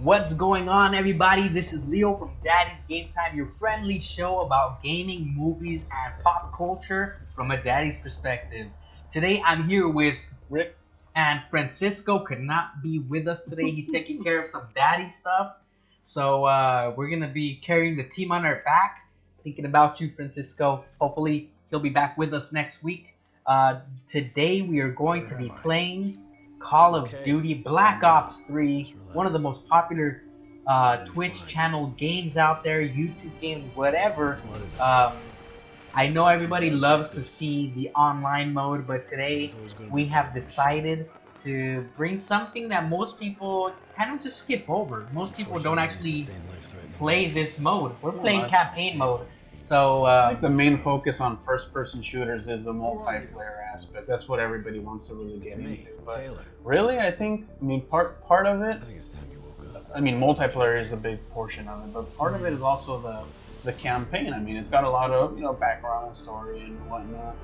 What's going on, everybody? This is Leo from Daddy's Game Time, your friendly show about gaming, movies, and pop culture from a daddy's perspective. Today, I'm here with Rick. And Francisco could not be with us today. He's taking care of some daddy stuff. So we're going to be carrying the team on our back. Thinking about you, Francisco. Hopefully, he'll be back with us next week. Today, we are going to be playing Call of Duty Black Ops 3, one of the most popular Twitch channel games out there, YouTube games, whatever. I know everybody loves to see the online mode, but today we have decided to bring something that most people kind of just skip over. Most people don't actually play this mode. We're playing campaign mode. So I think the main focus on first-person shooters is the multiplayer aspect. That's what everybody wants to really get into. But really, I mean, part of it, I mean, multiplayer is the big portion of it, but part of it is also the campaign. I mean, it's got a lot of, background and story and whatnot.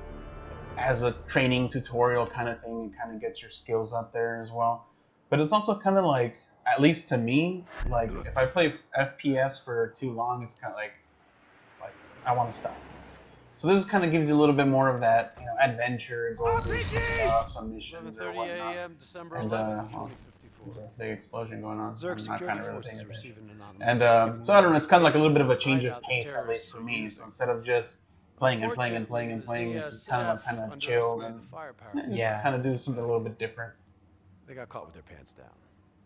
As a training tutorial kind of thing, it kind of gets your skills up there as well. But it's also kind of like, at least to me, like if I play FPS for too long, it's kind of like I want to stop. So this kind of gives you a little bit more of that, adventure, go through some stuff, some missions or whatnot. And there's a big explosion going on. I'm not kind of really paying attention. And so I don't know, it's kind of like a little bit of a change of pace, at least for me. So instead of just playing, it's kind of chill and kind of do something a little bit different. They got caught with their pants down,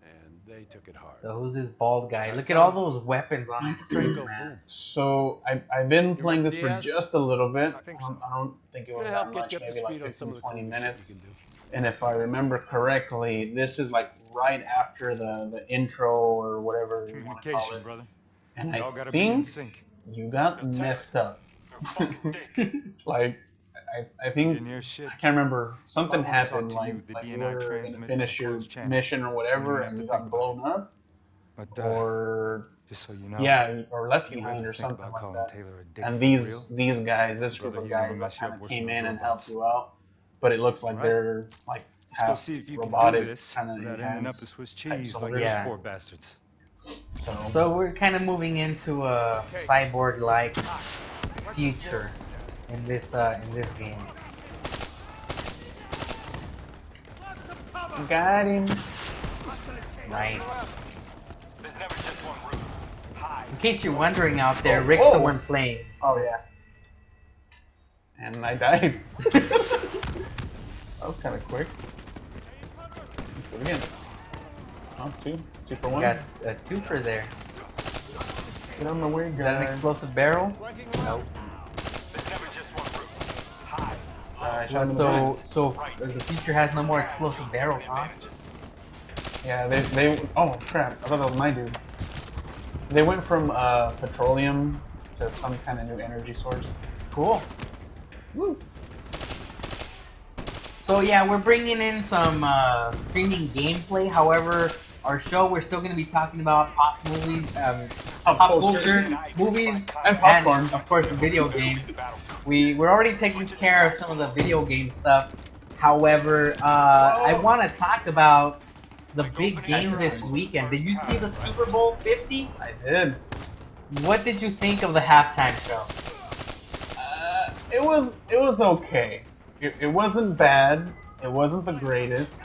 and they took it hard. So who's this bald guy? Look at all those weapons on his suit, man. So I've been playing this for just a little bit. I don't think it was that much, maybe like 15-20 minutes. And if I remember correctly, this is like right after the intro or whatever you want to call it. Brother. And I think you got messed up. Like, I think, I can't remember, something happened, like you were going to finish your mission or whatever and you got blown up. Or, yeah, or left behind or something like that. And these guys, this group of guys that kind of came in and helped you out. But it looks like they're like half robotic, kind of enhanced type soldiers. Yeah. Poor bastards. So we're kind of moving into a cyborg-like future in this game. Got him. Nice. In case you're wondering out there, Rick's the one playing. Oh yeah. And I died. That was kind of quick. Do it again. Oh, two for one. Got a twofer there. Get on the way, guys. Is that an explosive barrel? Nope. So the future has no more explosive barrels, huh? Yeah, they oh crap, I thought that was my dude. They went from petroleum to some kind of new energy source. Cool. Woo. So yeah, we're bringing in some streaming gameplay. However, our show, we're still going to be talking about pop movies, pop culture, movies, and popcorn. And of course, video games. We're already taking care of some of the video game stuff. However, I want to talk about the big game this weekend. Did you see the Super Bowl 50? I did. What did you think of the halftime show? It was okay. It wasn't bad. It wasn't the greatest,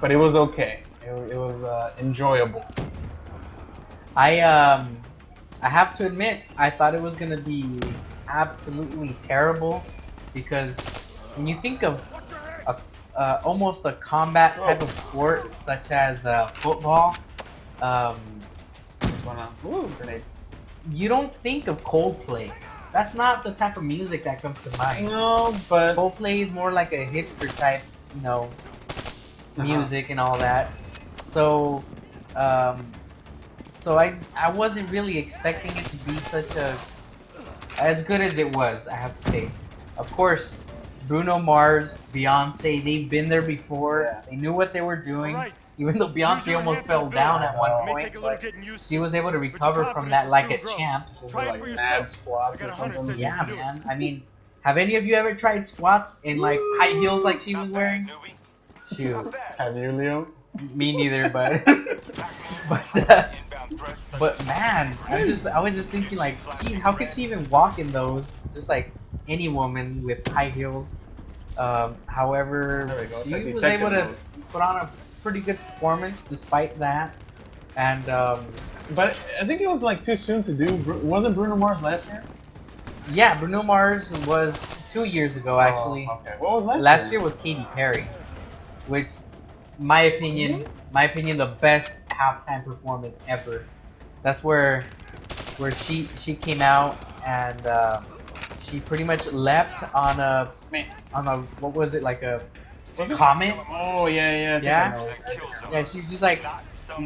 but it was okay. It was enjoyable. I have to admit, I thought it was gonna be absolutely terrible because when you think of almost a combat type of sport such as football, you don't think of Coldplay. That's not the type of music that comes to mind. No, but Coldplay is more like a hipster type, music and all that. So, I wasn't really expecting it to be such as good as it was, I have to say. Of course, Bruno Mars, Beyonce, they've been there before. Yeah. They knew what they were doing. Even though Beyonce almost fell down at one point, but she was able to recover from that like a champ. Like mad squats or something. Yeah, man. I mean, have any of you ever tried squats in like high heels like she was wearing? Shoot. Have you, Leo? Me neither, but but man, I was just thinking like, geez, how could she even walk in those? Just like any woman with high heels. However, There we go. It's she like was detective able to mode. put on a pretty good performance despite that. And But I think it was like too soon to do. Wasn't Bruno Mars last year? yeah, Bruno Mars was 2 years ago actually. Oh, okay. What was last year? Last year was Katy Perry, which, my opinion, the best halftime performance ever. That's where she came out and she pretty much left on a what was it, like a comet? Oh yeah. Yeah, yeah. She just like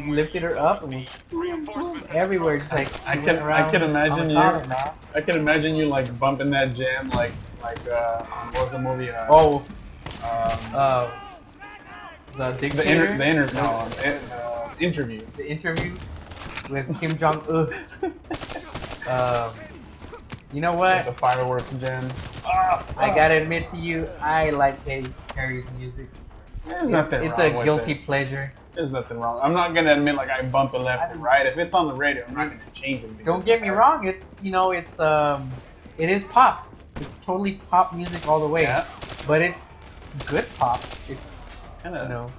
lifted her up and went everywhere, just like I she went around can imagine on the you. comet, man. I can imagine you like bumping that jam like what was the movie? The the dictator. interview. The interview with Kim Jong Un. You know what? The fireworks jam. I gotta admit to you, I like Katy Perry's music. There's nothing It's wrong a with guilty it. pleasure. There's nothing wrong. I'm not gonna admit like I bump it left and right. If it's on the radio, I'm not gonna change it. Don't get me wrong. It's it is pop. It's totally pop music all the way. Yeah. But it's good pop. It's Kind of.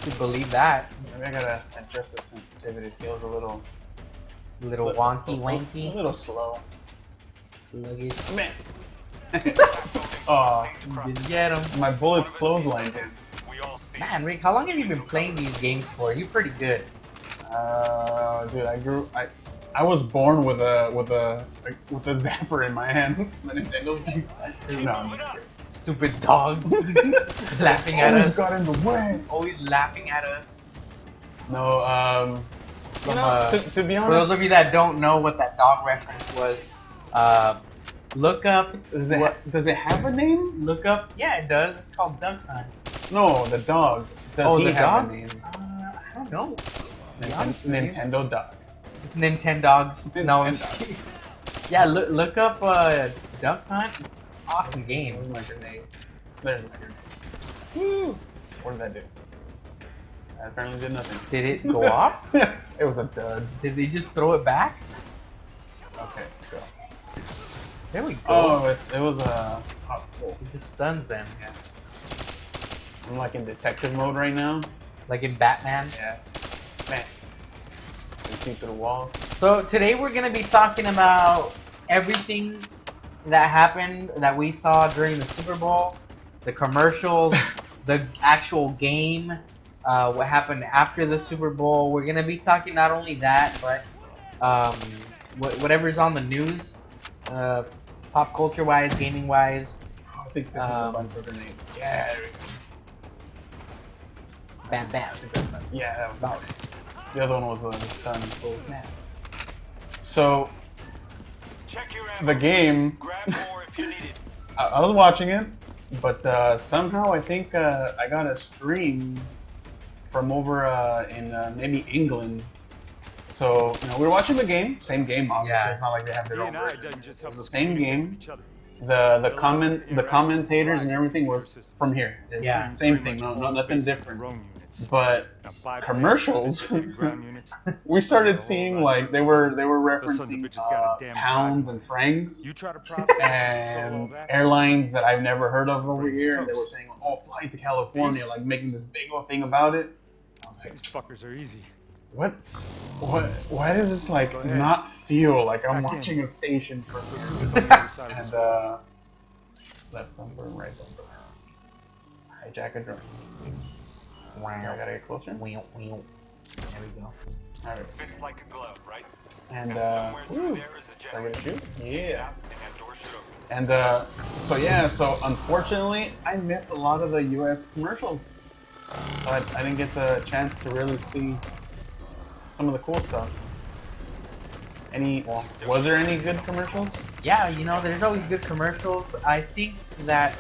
to believe that. Maybe I gotta adjust the sensitivity. It feels a little Wonky a wanky. little slow. Sluggish. Man. Oh, You didn't get 'em. my bullets clotheslined him. Man, Rick, how long have you been playing these games for? You're pretty good. Dude, I was born with a zapper in my hand. The Nintendo's. No, I'm just kidding. Stupid dog. Laughing at Always us. got in the way. Always laughing at us. No, you know, to be For those honest, of you that don't know what that dog reference was, look up. does it have a name? Look up. Yeah, it does. It's called Duck Hunt. No, the dog. Does he the have dog? a name? I don't know. To be honest with you. Nintendo dog. It's Nintendogs. No, I'm just kidding. Yeah, look up Duck Hunt. Awesome game. Where's my grenades? There's my grenades. Woo! What did that do? That apparently did nothing. Did it go off? It was a dud. Did they just throw it back? Okay, go. There we go. Oh, it was a. Oh, cool. It just stuns them. Yeah. I'm like in detective mode right now. Like in Batman. Yeah. Man. You can see through the walls. So today we're gonna be talking about everything that happened that we saw during the Super Bowl, the commercials, the actual game, what happened after the Super Bowl. We're gonna be talking not only that, but whatever's on the news, pop culture wise, gaming wise. I think this is a bunch of grenades. Yeah, there we go. Bam, bam. Yeah, that was it. The other one was the stun. So, the game, I was watching it, but somehow I think I got a stream from over in maybe England. So, we were watching the game, same game obviously, Yeah. it's not like they have their own version. It was the same game. The commentators and everything was from here. It's Yeah. same thing, nothing different. But commercials, we started seeing like they were referencing pounds and francs and airlines that I've never heard of over here. And they were saying, "Oh, flying to California," like making this big old thing about it. I was like, These fuckers are easy. What? Why does this like not feel like I'm watching a station for and left bumper, right bumper. Hijack a drone. I gotta get closer. There we go. Alright. Fits like a glove, right? And Somewhere through woo. there is a Are we generator. gonna shoot? Yeah. And that door should open. And so unfortunately, I missed a lot of the U.S. commercials. So I didn't get the chance to really see some of the cool stuff. Was there any good commercials? Yeah, there's always good commercials. I think that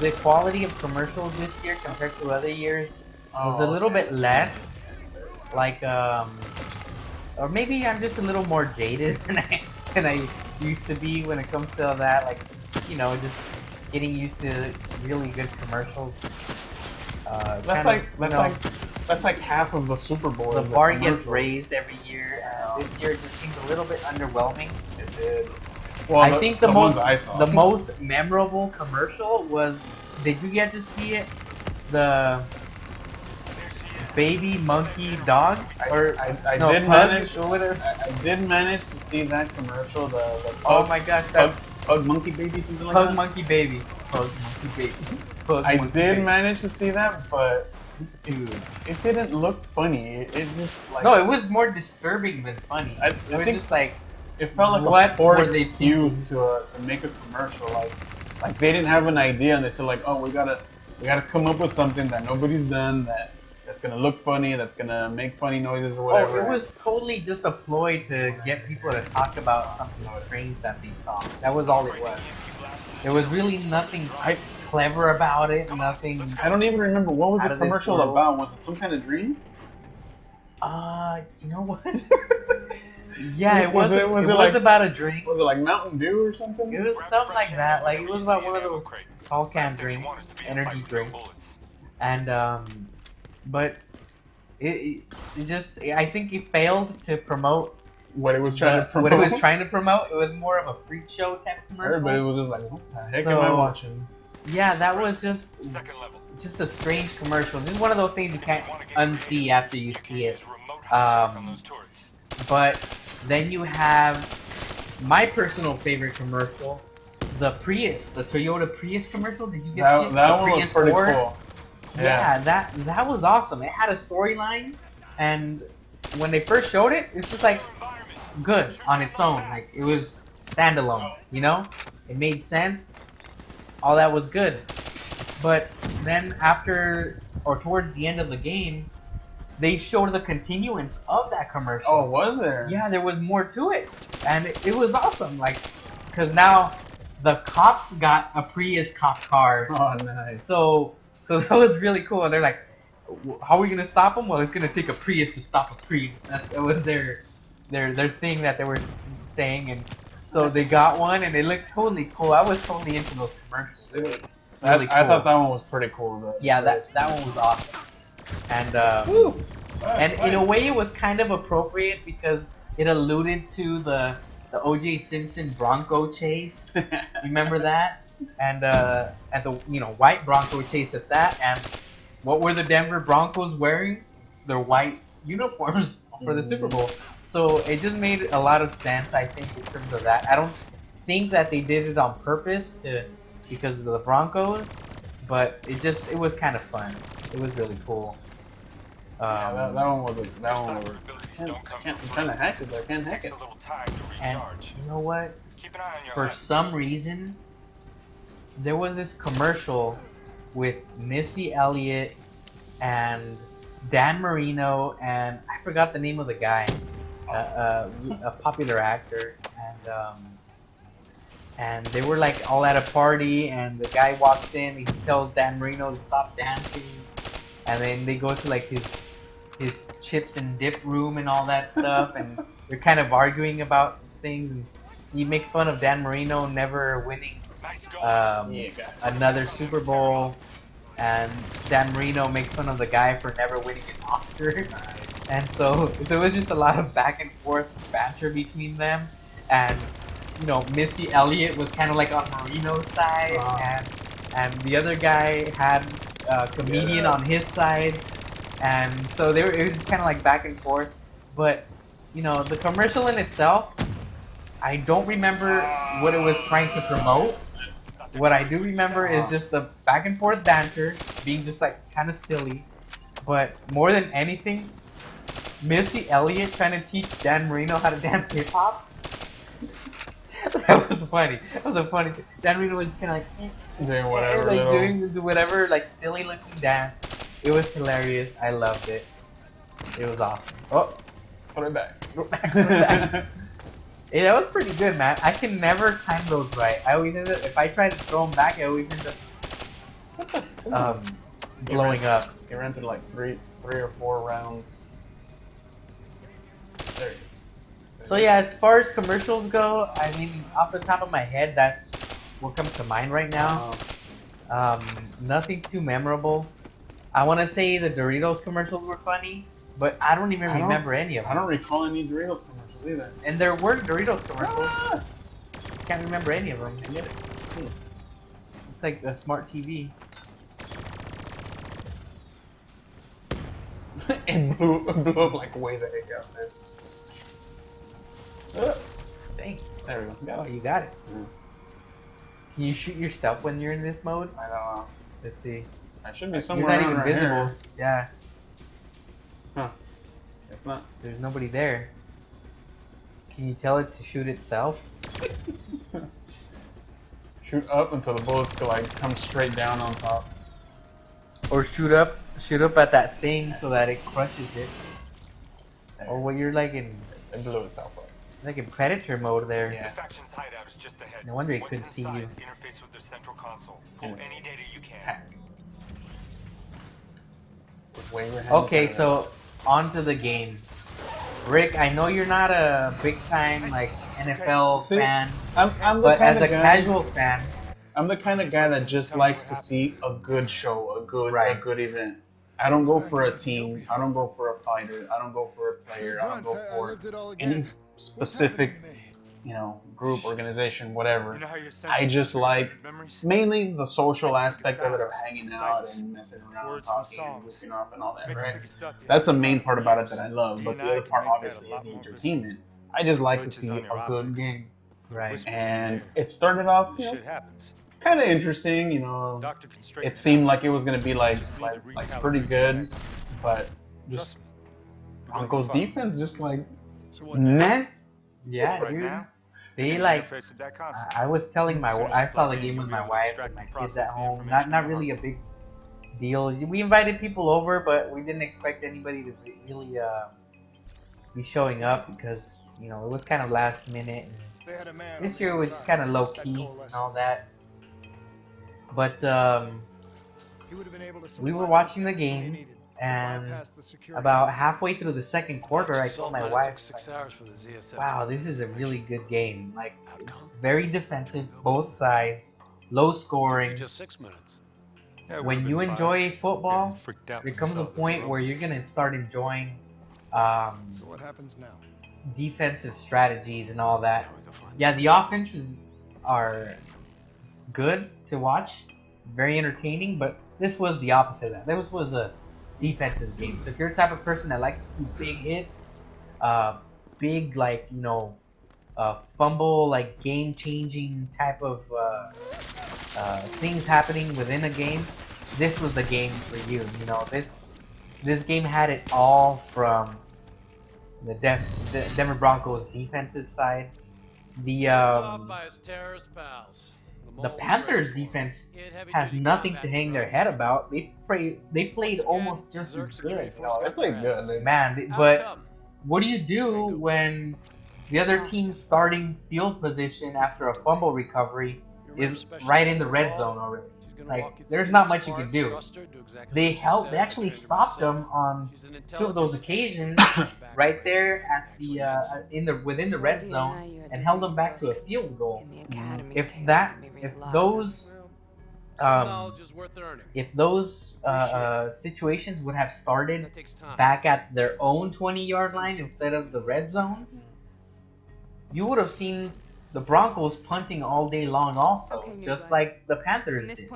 the quality of commercials this year compared to other years was a little bit less. Like, or maybe I'm just a little more jaded than I used to be when it comes to that. Like, just getting used to really good commercials. That's like That's like half of the Super Bowl. The is bar gets commercials. raised every year, and this year it just seemed a little bit underwhelming. It did. Well, I think the ones most I saw. the most memorable commercial was, did you get to see it? The baby monkey dog, or I no, did pug, manage. or whatever. I did manage to see that commercial. The Oh pug, my gosh, that pug monkey baby, something like pug that. monkey baby, pug monkey baby, pug I monkey did baby. manage to see that, but dude, it didn't look funny. It just like No, it was more disturbing than funny. I It was think just like, it felt like what a poor were they excuse to make a commercial. Like they didn't have an idea, and they said like, oh, we gotta come up with something that nobody's done that's gonna look funny, that's gonna make funny noises or whatever. oh, it was totally just a ploy to get people to talk about something strange that they saw. That was all it was. There was really nothing clever about it. Nothing. I don't even remember what was Out the of this commercial world. about. Was it some kind of dream? You know what? Yeah, it Was was. it- was It it was like- about a drink. Was it like Mountain Dew or something? It was something like that. Like, it was about one of those tall can drinks, energy drinks, and but it just, I think it failed to promote What it was trying to promote. what it was trying to promote. It was more of a freak show type of commercial. Everybody was just like, what the heck am I So- watching? Yeah, that was just Second level. a strange commercial. Just one of those things you can't unsee after you see it. On those turrets. But then you have my personal favorite commercial, the Prius, the Toyota Prius commercial. Did you get to see it? That The one was Prius pretty 4? cool. Yeah, that was awesome. It had a storyline, and when they first showed it, it's just like good on its own. Like, it was standalone, you know? It made sense. All that was good. But then after, or towards the end of the game, they showed the continuance of that commercial. Oh, was there? Yeah, there was more to it, and it was awesome. Like, because now the cops got a Prius cop car, Oh, nice. so that was really cool. And they're like, "How are we gonna stop them?" Well, it's gonna take a Prius to stop a Prius. That was their thing that they were saying, and so they got one, and it looked totally cool. I was totally into those commercials. It was really cool. I thought that one was pretty cool. Yeah, that one was awesome, and and in a way it was kind of appropriate because it alluded to the O.J. Simpson Bronco chase. Remember that? And the white Bronco chase at that. And what were the Denver Broncos wearing? Their white uniforms for the Super Bowl. So it just made a lot of sense, I think, in terms of that. I don't think that they did it on purpose because of the Broncos, but it was kind of fun. It was really cool. Yeah, that one was I'm Don't come trying to hack it, but I can't hack Takes it. a little time to And recharge. you know what? Keep an eye on your For left. some reason, there was this commercial with Missy Elliott and Dan Marino, and I forgot the name of the guy, a popular actor, and they were like all at a party, and the guy walks in, he tells Dan Marino to stop dancing, and then they go to like his chips and dip room and all that stuff, and they're kind of arguing about things, and he makes fun of Dan Marino never winning Nice going. another Super Bowl, and Dan Marino makes fun of the guy for never winning an Oscar. And so it was just a lot of back and forth banter between them, and Missy Elliott was kind of like on Marino's side, and the other guy had a comedian on his side, and so it was just kind of like back and forth. But the commercial in itself, I don't remember what it was trying to promote. What I do remember is just the back and forth banter being just like kind of silly, but more than anything, Missy Elliott trying to teach Dan Marino how to dance hip hop. That was funny. That was a funny thing. Dan Marino was just kind of like Doing whatever. like little- doing whatever like silly looking dance. It was hilarious. I loved it. It was awesome. Oh, Put it back. go back, go back. Yeah, that was pretty good, man. I can never time those right. I always end up, if I try to throw them back, I always end up blowing up. He rented like three or four rounds. There it is. So yeah, as far as commercials go, I mean, off the top of my head, that's what comes to mind right now. Nothing too memorable. I want to say the Doritos commercials were funny, but I don't even remember any of them. I don't recall any Doritos commercials either. And there were Doritos commercials. Ah! Just can't remember any of them. I get it. It's like a smart TV. It blew up like way the heck out there. Dang. There we go. Oh, Got it. you got it. Yeah. Can you shoot yourself when you're in this mode? I don't know. Let's see. I should be You're somewhere not around even right visible. here. Yeah, Huh. It's not. there's nobody there. Can you tell it to shoot itself? Shoot up until the bullets could like come straight down on top. Or shoot up at that thing so that it crushes it. Or what you're like in itself up. like in Predator mode there. Yeah. The faction's hideout is just ahead. No wonder it Once couldn't see inside, you. Interface with their central console. Pull Yeah. any data you can. Okay, so on to the game. Rick, I know you're not a big time like NFL See, fan, I'm the but kind as of a guy, casual fan, I'm the kind of guy that just likes to see a good show, a Right. good event. I don't go for a team. I don't go for a fighter. I don't go for a player. I don't go for any specific, group, organization, whatever. You know how your I senses just create like good memories? mainly the social aspect of it, of Sounds, hanging out sights, and messing around, words from talking, songs. goofing off, and all that, Make you right? think of stuff you That's the haven't main thought part in about it years. that I love, but the other D&I part can make obviously that a is the lot more entertainment. I just like to Glitches see on a your good optics. game, right? Whispers in and the air. it started off, This shit happens. kind of interesting, Doctor can straighten It seemed like it was gonna be like Just need to like recalibrate pretty your good, legs. but Trust just me. We're gonna Broncos be fine. defense just like So what now? meh. Yeah, Right dude. now, They you like. interface with that console. I was telling As soon as I you saw plug the in, game you'll with be my able to wife extract and my and kids process at the home. information Not from really a the big deal. We invited people over, but we didn't expect anybody to really be showing up because it was kind of last minute. And They had a man this on the year was inside kind of low that key and coalesced. all that. But He would have been able to we were supply watching the everything they game, needed to and bypass the security about guards. halfway through the second quarter, I told my wife, Took 6 hours for the ZSF. "Wow, this is a really good game. Like, it's very defensive, both sides, low scoring. Just 6 minutes. Yeah, it When would've you been enjoy fine. football, Getting freaked out there when comes you a saw the point where you're robots. gonna start enjoying So what happens now? defensive strategies and all that. Now we go find Yeah, this the offenses are good to watch, very entertaining, but this was the opposite of that. This was a defensive game. So if you're the type of person that likes to see big hits, big fumble, like game-changing type of things happening within a game, this was the game for you. This game had it all from the Denver Broncos defensive side. off by his terrorist pals. The Panthers defense has nothing to hang their head about. They played almost just as good. They played good. Man, but what do you do when the other team's starting field position after a fumble recovery is right in the red zone already? Like, there's not much you can do. They actually stopped them on 2 of those occasions right there at the within the red zone and held them back to a field goal. If those situations would have started back at their own 20-yard line instead of the red zone, you would have seen the Broncos punting all day long also, just like the Panthers did.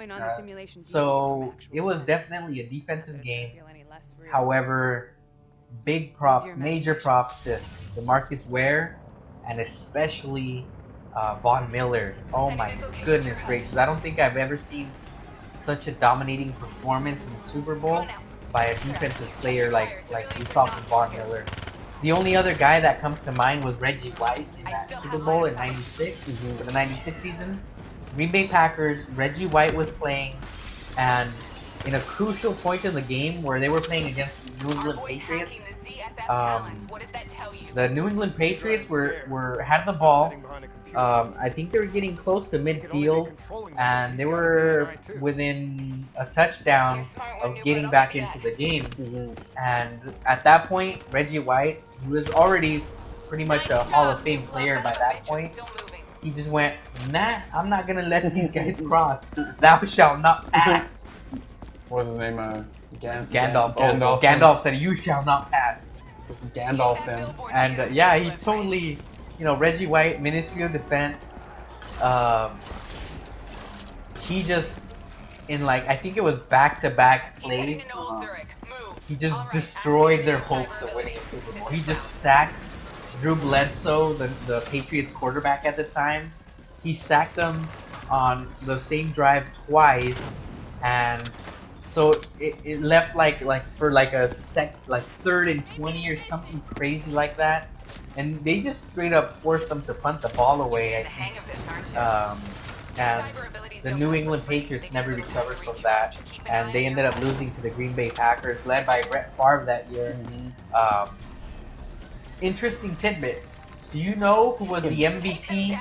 So it was definitely a defensive game. However, major props to Marcus Ware, and especially Von Miller. Oh my goodness gracious. I don't think I've ever seen such a dominating performance in the Super Bowl by a defensive player like we saw from Von Miller. The only other guy that comes to mind was Reggie White in that Super Bowl in '96, for the '96 season. Green Bay Packers, Reggie White was playing, and in a crucial point in the game where they were playing against the New England Patriots, the New England Patriots had the ball. I think they were getting close to midfield, and they were within a touchdown of getting back into the game. And at that point, Reggie White, who was already pretty much a Hall of Fame player by that point, he just went, "Nah, I'm not gonna let these guys cross. Thou shalt not pass." What's his name? Gandalf. Gandalf. Gandalf said, "You shall not pass." Just Gandalf them. And yeah, he totally, Reggie White, Ministry of Defense. He just I think it was back-to-back plays. He just destroyed their hopes of winning a Super Bowl. He just sacked Drew Bledsoe, the Patriots quarterback at the time. He sacked him on the same drive twice, and so it left for a 3rd and 20 or something crazy like that, and they just straight up forced them to punt the ball away. I think. And the New England Patriots never recovered from that, and they ended up losing to the Green Bay Packers, led by Brett Favre that year. Interesting tidbit. Do you know who was the MVP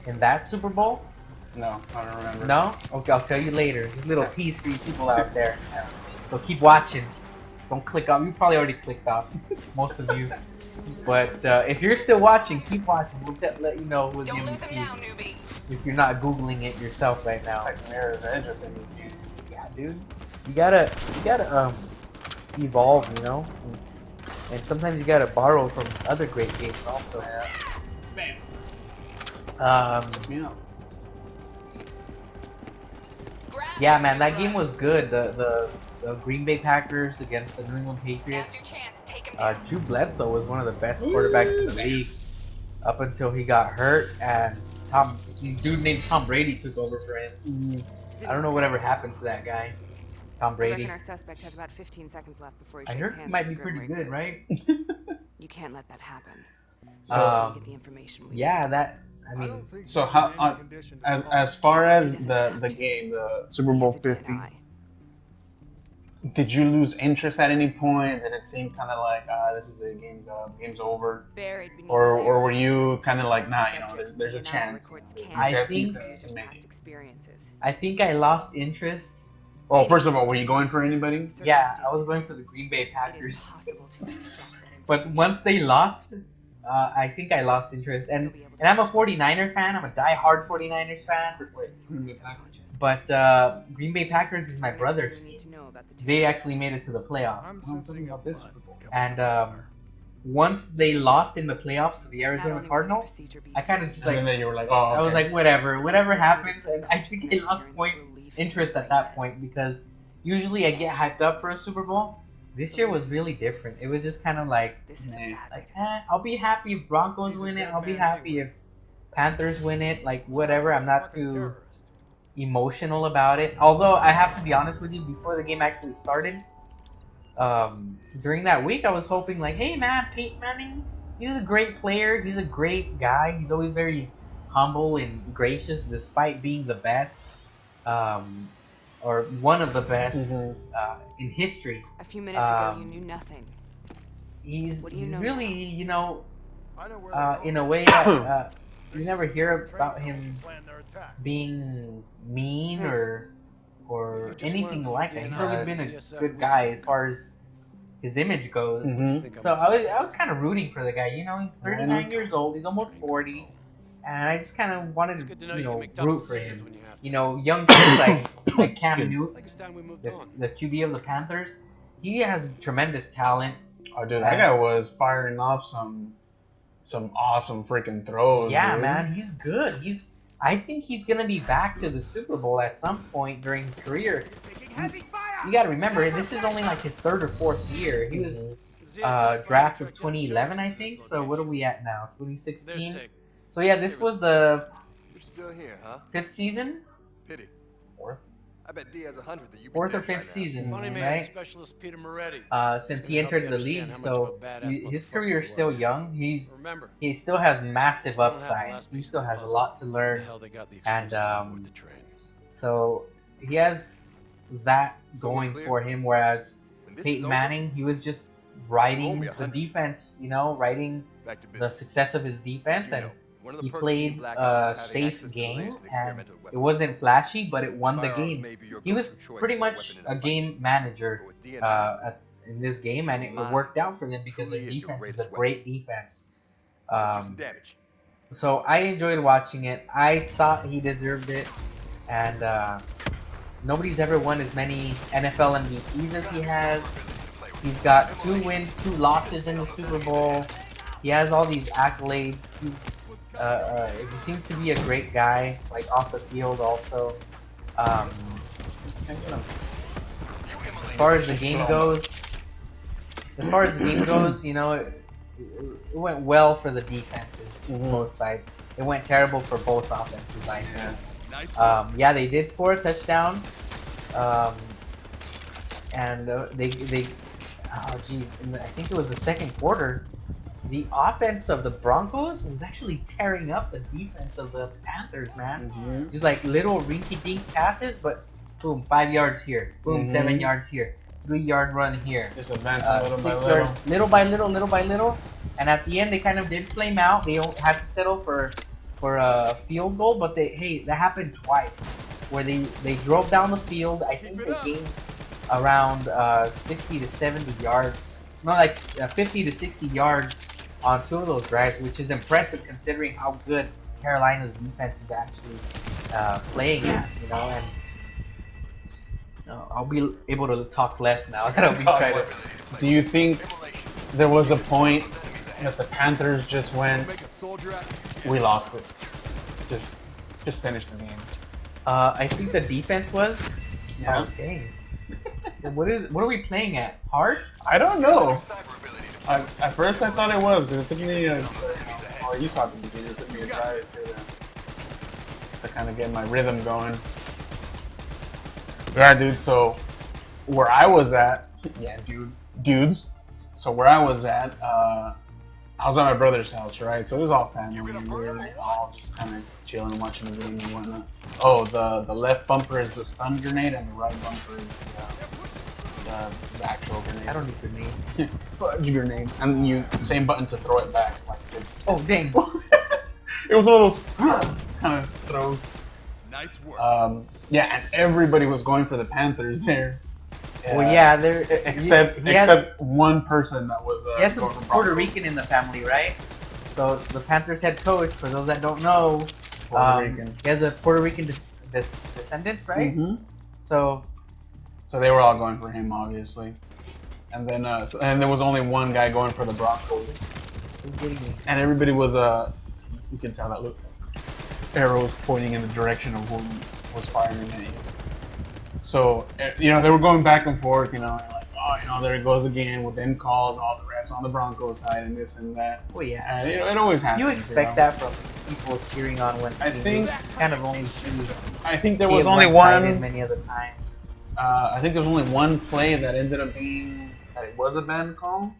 in that Super Bowl? No, I don't remember. No? Okay, I'll tell you later. Just a little tease for you people out there. So keep watching. Don't click off. You probably already clicked off, most of you. But if you're still watching, keep watching. We'll let you know who's the MVP. If you're not Googling it yourself right now. It's like Mirror's Edge up in these games. Yeah, dude. You gotta evolve, and sometimes you gotta borrow from other great games also. Bam. Yeah, man, that game was good. The Green Bay Packers against the New England Patriots. Drew Bledsoe was one of the best quarterbacks in the league up until he got hurt, and a dude named Tom Brady took over for him. I don't know whatever happened to that guy, Tom Brady. Our suspect has about 15 seconds left before he I heard he might be pretty good, right? You can't let that happen. So, get the information yeah, that. I mean, so how as far as the game, the Super Bowl 50, did you lose interest at any point? Did it seem kind of like this is it, game's up, game's over, or were you kind of like, nah, there's a chance? I think I lost interest. Well, first of all, were you going for anybody? Yeah, I was going for the Green Bay Packers. But once they lost, I think I lost interest. And I'm a 49er fan. I'm a die-hard 49ers fan. But Green Bay Packers is my brother's team. They actually made it to the playoffs. And once they lost in the playoffs to the Arizona Cardinals, I kind of just And then you were like, oh, okay. I was like, whatever happens. And I think I lost interest at that point, because usually I get hyped up for a Super Bowl. This year was really different. It was just kind of I'll be happy if Broncos win it. I'll be happy if Panthers win it. Whatever. I'm not too emotional about it. Although I have to be honest with you, before the game actually started, during that week I was hoping hey man, Peyton Manning, he's a great player. He's a great guy. He's always very humble and gracious, despite being the best. Or one of the best in history. A few minutes ago, you knew nothing. He's know really, now? in a way, you never hear about him being mean or anything like that. He's always been a good guy as far as his image goes. So I was kind of rooting for the guy. He's 39 years old. He's almost 40. And I just kind of wanted to, root for him. Young kids like Cam Newton, the QB of the Panthers, he has tremendous talent. Oh, dude, that guy was firing off some awesome freaking throws. Yeah, dude. man, he's good. I think he's gonna be back to the Super Bowl at some point during his career. You gotta remember, this is only his 3rd or 4th year. He was drafted 2011, I think. So what are we at now? 2016. So yeah, this was the You're still here, huh? 5th season. Pity. 4th? I bet D has 100 that you 4th or 5th season, Funny man, right? specialist Peter Moretti. Since he entered the league, so his career is still young. He still has massive upside. He still has a lot to learn, and so he has that going for him. Whereas Peyton Manning, he was just riding the defense, riding the success of his defense, and he played a safe game, and it wasn't flashy, but it won the game. He was pretty much a game manager in this game, and it worked out for them because their defense is a great defense. So I enjoyed watching it. I thought he deserved it, and nobody's ever won as many NFL MVPs as he has. He's got 2 wins, 2 losses in the Super Bowl. He has all these accolades. He seems to be a great guy, like off the field also. As far as the game goes, you know, it went well for the defenses, both sides. It went terrible for both offenses, I think. Yeah, they did score a touchdown, and they oh geez, I think it was the second quarter. The offense of the Broncos was actually tearing up the defense of the Panthers, man. Just like little rinky-dink passes, but boom, 5 yards here, boom, 7 yards here, 3-yard run here. Just advancing little by 6 little. yards, little by little, and at the end they kind of did flame out. They had to settle for a field goal, but that happened twice, where they drove down the field. I think they gained around 60 to 70 yards, no, like 50 to 60 yards on 2 of those drives, which is impressive considering how good Carolina's defense is actually playing at, you know. And I'll be able to talk less now that I'll be trying to. Do you think there was a point that the Panthers just went, we lost it, just finish the game? I think the defense was. Yeah. Oh, dang. What are we playing at? Hard? I don't know. At first I thought it was, because it took me you saw it at the beginning, it took me a drive to kind of get my rhythm going. Yeah, dude, so where I was at, dudes, so where I was at, I was at my brother's house, right? So it was all family, and we were all just kind of chilling, watching the game and whatnot. Oh, the left bumper is the stun grenade, and the right bumper is the actual grenade. I don't need grenades. Fudge grenades. And you same button to throw it back. Like oh dang! It was one of those kind of throws. Nice work. Yeah, and everybody was going for the Panthers there. Well, yeah, there. Except one person that was. He has some Puerto Rican in the family, right? So the Panthers head coach, for those that don't know, Puerto Rican. He has a Puerto Rican descendants, right? So they were all going for him, obviously. And then and there was only one guy going for the Broncos. And everybody was you can tell that look. Arrow was pointing in the direction of who was firing at you. So, you know, they were going back and forth, you know, like, oh, you know, there it goes again with them calls, all the refs on the Broncos side and this and that. Well, yeah. And, you know, it always happens. You expect that from people cheering on when I think kind of only I think there was only one. Many other times. I think there was only one play that ended up being that it was a bad call.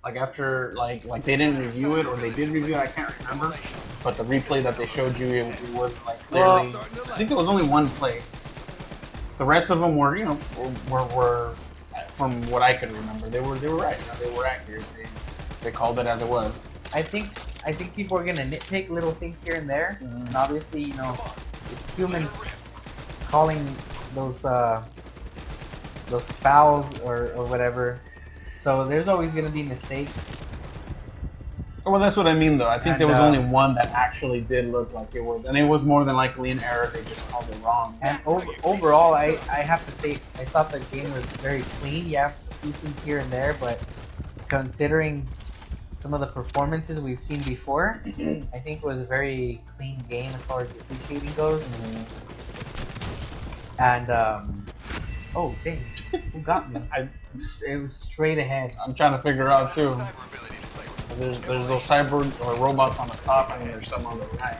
Like after, like they didn't review it, or they did review it, I can't remember. But the replay that they showed you, it was like clearly. Well, I think there was only one play. The rest of them were, you know, were from what I could remember, they were right. You know, they were accurate. They called it as it was. I think people are gonna nitpick little things here and there, and obviously, you know, it's humans calling those fouls or whatever. So there's always gonna be mistakes. Well, that's what I mean, though. I think there was only one that actually did look like it was, and it was more than likely an error. They just called it wrong. And overall, I have to say, I thought the game was very clean. Yeah, a few things here and there, but considering some of the performances we've seen before, I think it was a very clean game as far as the officiating goes. And oh dang, who got me? It was straight ahead. I'm trying to figure out too. There's those cyber or robots on the top, and there's some on the right.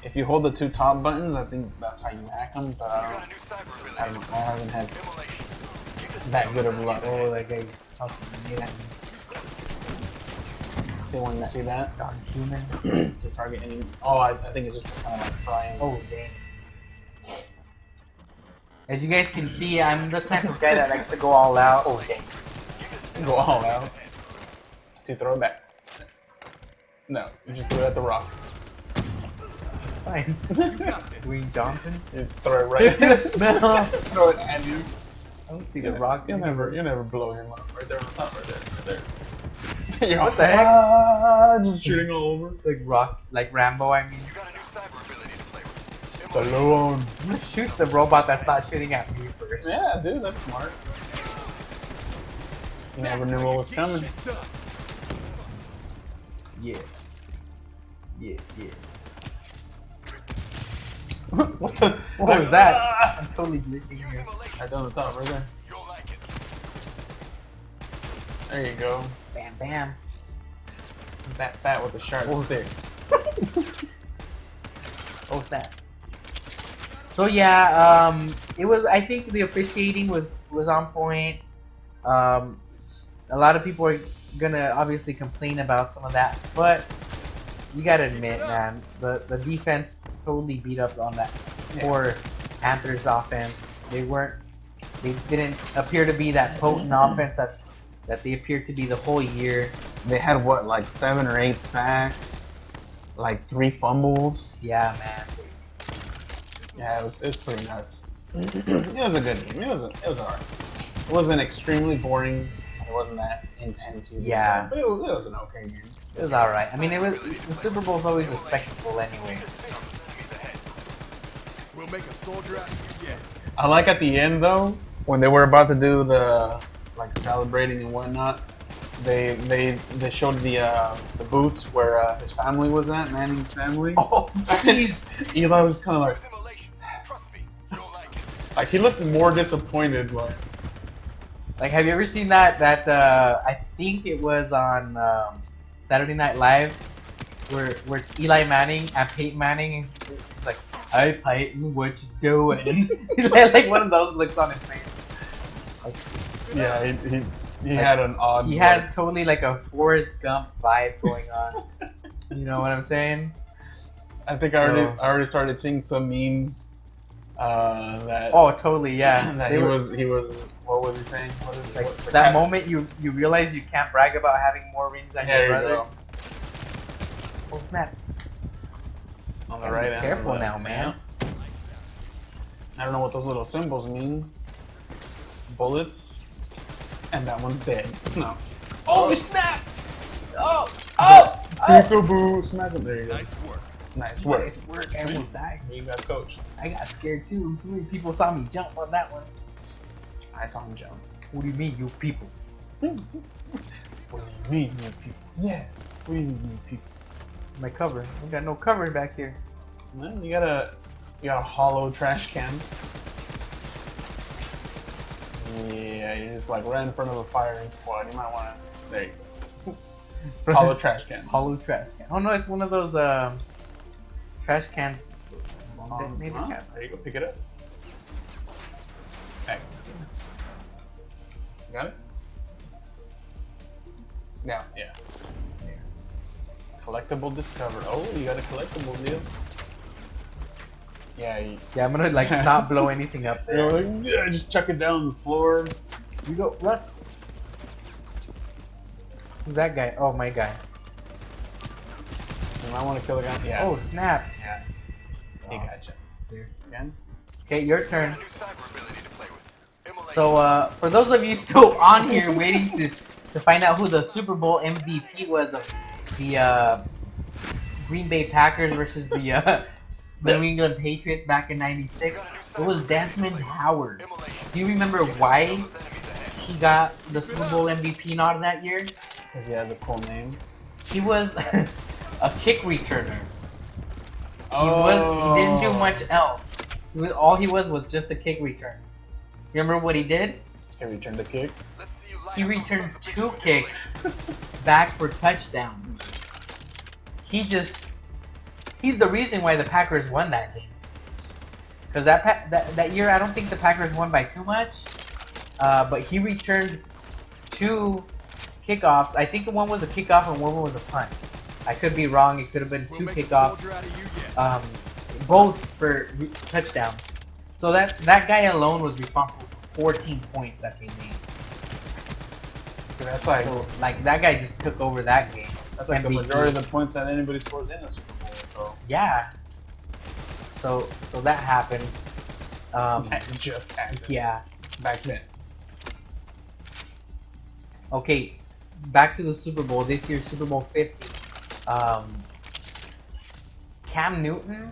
If you hold the 2 top buttons, I think that's how you hack them. But I haven't had that good of luck. Oh, that guy talking to me. See when you see that? Human. To target any. Oh, I think it's just kind of like frying. Oh dang. As you guys can see, I'm the type of guy that likes to go all out. Oh dang. Go all out. So you throw it back. No, you just throw it at the rock. It's fine. Dwayne Johnson? You throw it right. No. Throw it at you. I don't see the rock. You'll never blow him up. Right there on top, right there. You're what the heck? Just shooting all over. Like Rambo, I mean. Stallone. I'm gonna shoot the robot that's not shooting at me first. Yeah, dude, that's smart. You never knew what was coming. Yeah. Yeah. What the? What was that? I'm totally glitching here. Right down the top, right there. There you go. Bam, bam. That with the sharp stick. Oh snap. So yeah, it was. I think the officiating was on point. A lot of people are gonna obviously complain about some of that, but you gotta admit, man, the defense totally beat up on that poor Panthers offense. They didn't appear to be that potent offense that they appeared to be the whole year. They had what, like 7 or 8 sacks, like 3 fumbles. Yeah, man. Yeah, it was pretty nuts. It was a good game. It was alright. It wasn't extremely boring. It wasn't that intense either. Yeah. But it was an okay game. It was alright. I mean, the Super Bowl's always a spectacle anyway. We'll make a soldier out of you yet. I like at the end though, when they were about to do the like celebrating and whatnot, they showed the booths where his family was at, Manning's family. Oh, jeez. Eli was kind of like, Trust me, you'll like it. like he looked more disappointed. Like, have you ever seen that I think it was on Saturday Night Live, where it's Eli Manning and Peyton Manning. It's like, "Hi Peyton, what you doing?" Like one of those looks on his face. Like, Yeah, he had an odd. he had totally like a Forrest Gump vibe going on. You know what I'm saying? I think I already started seeing some memes. That Oh, totally, yeah. that They he were- was. What was he saying? like that moment you realize you can't brag about having more rings than There your you brother. go. Oh snap! On the Gotta right be hand. careful on the now, left. man. I don't know what those little symbols mean. Bullets. And that one's dead. No. Oh snap! Oh! Peekaboo! Smack him. There you go. Nice work. Nice work. Nice work! I almost died. You got coached. I got scared too. So many people saw me jump on that one. I saw him jump. What do you mean, you people? What do you mean, you people? Yeah. What do you mean, you people? My cover. We got no cover back here. Man, you got a hollow trash can. Yeah, you're just like right in front of a firing squad. You might want to. There you go. Hollow trash can. Hollow trash can. Oh no, it's one of those trash cans. Detonator can. There you go. Pick it up. Thanks. Got it? Yeah. Yeah. Collectible discovered. Oh, you got a collectible deal. Yeah. Yeah, I'm gonna like not blow anything up there. You're like, yeah, just chuck it down on the floor. You go, run. Who's that guy? Oh, my guy. You might want to kill a guy. Yeah. Oh, snap. Yeah. He gotcha. There. Again? Okay, your turn. New cyber ability to play with. Immolate. So, for those of you still on here waiting to find out who the Super Bowl MVP was of the Green Bay Packers versus the New England Patriots back in '96, it was Desmond Howard. Do you remember why he got the Super Bowl MVP nod that year? Because he has a cool name. He was a kick returner. Oh. He didn't do much else. All he was just a kick return. You remember what he did? He returned a kick. Let's see you line He up those returned sons of 2 bitches. kicks back for touchdowns. He's the reason why the Packers won that game. Because that year, I don't think the Packers won by too much. But he returned 2 kickoffs. I think one was a kickoff and one was a punt. I could be wrong. It could have been 2 We'll make a kickoffs. soldier out of you yet. Both for touchdowns. So that guy alone was responsible for 14 points that they made. That's like So, like, that guy just took over that game. that's like the MVP. majority of the points that anybody scores in a Super Bowl. So Yeah. So that happened. that just happened. Yeah. Back then. Okay. Back to the Super Bowl. This year's Super Bowl 50. Cam Newton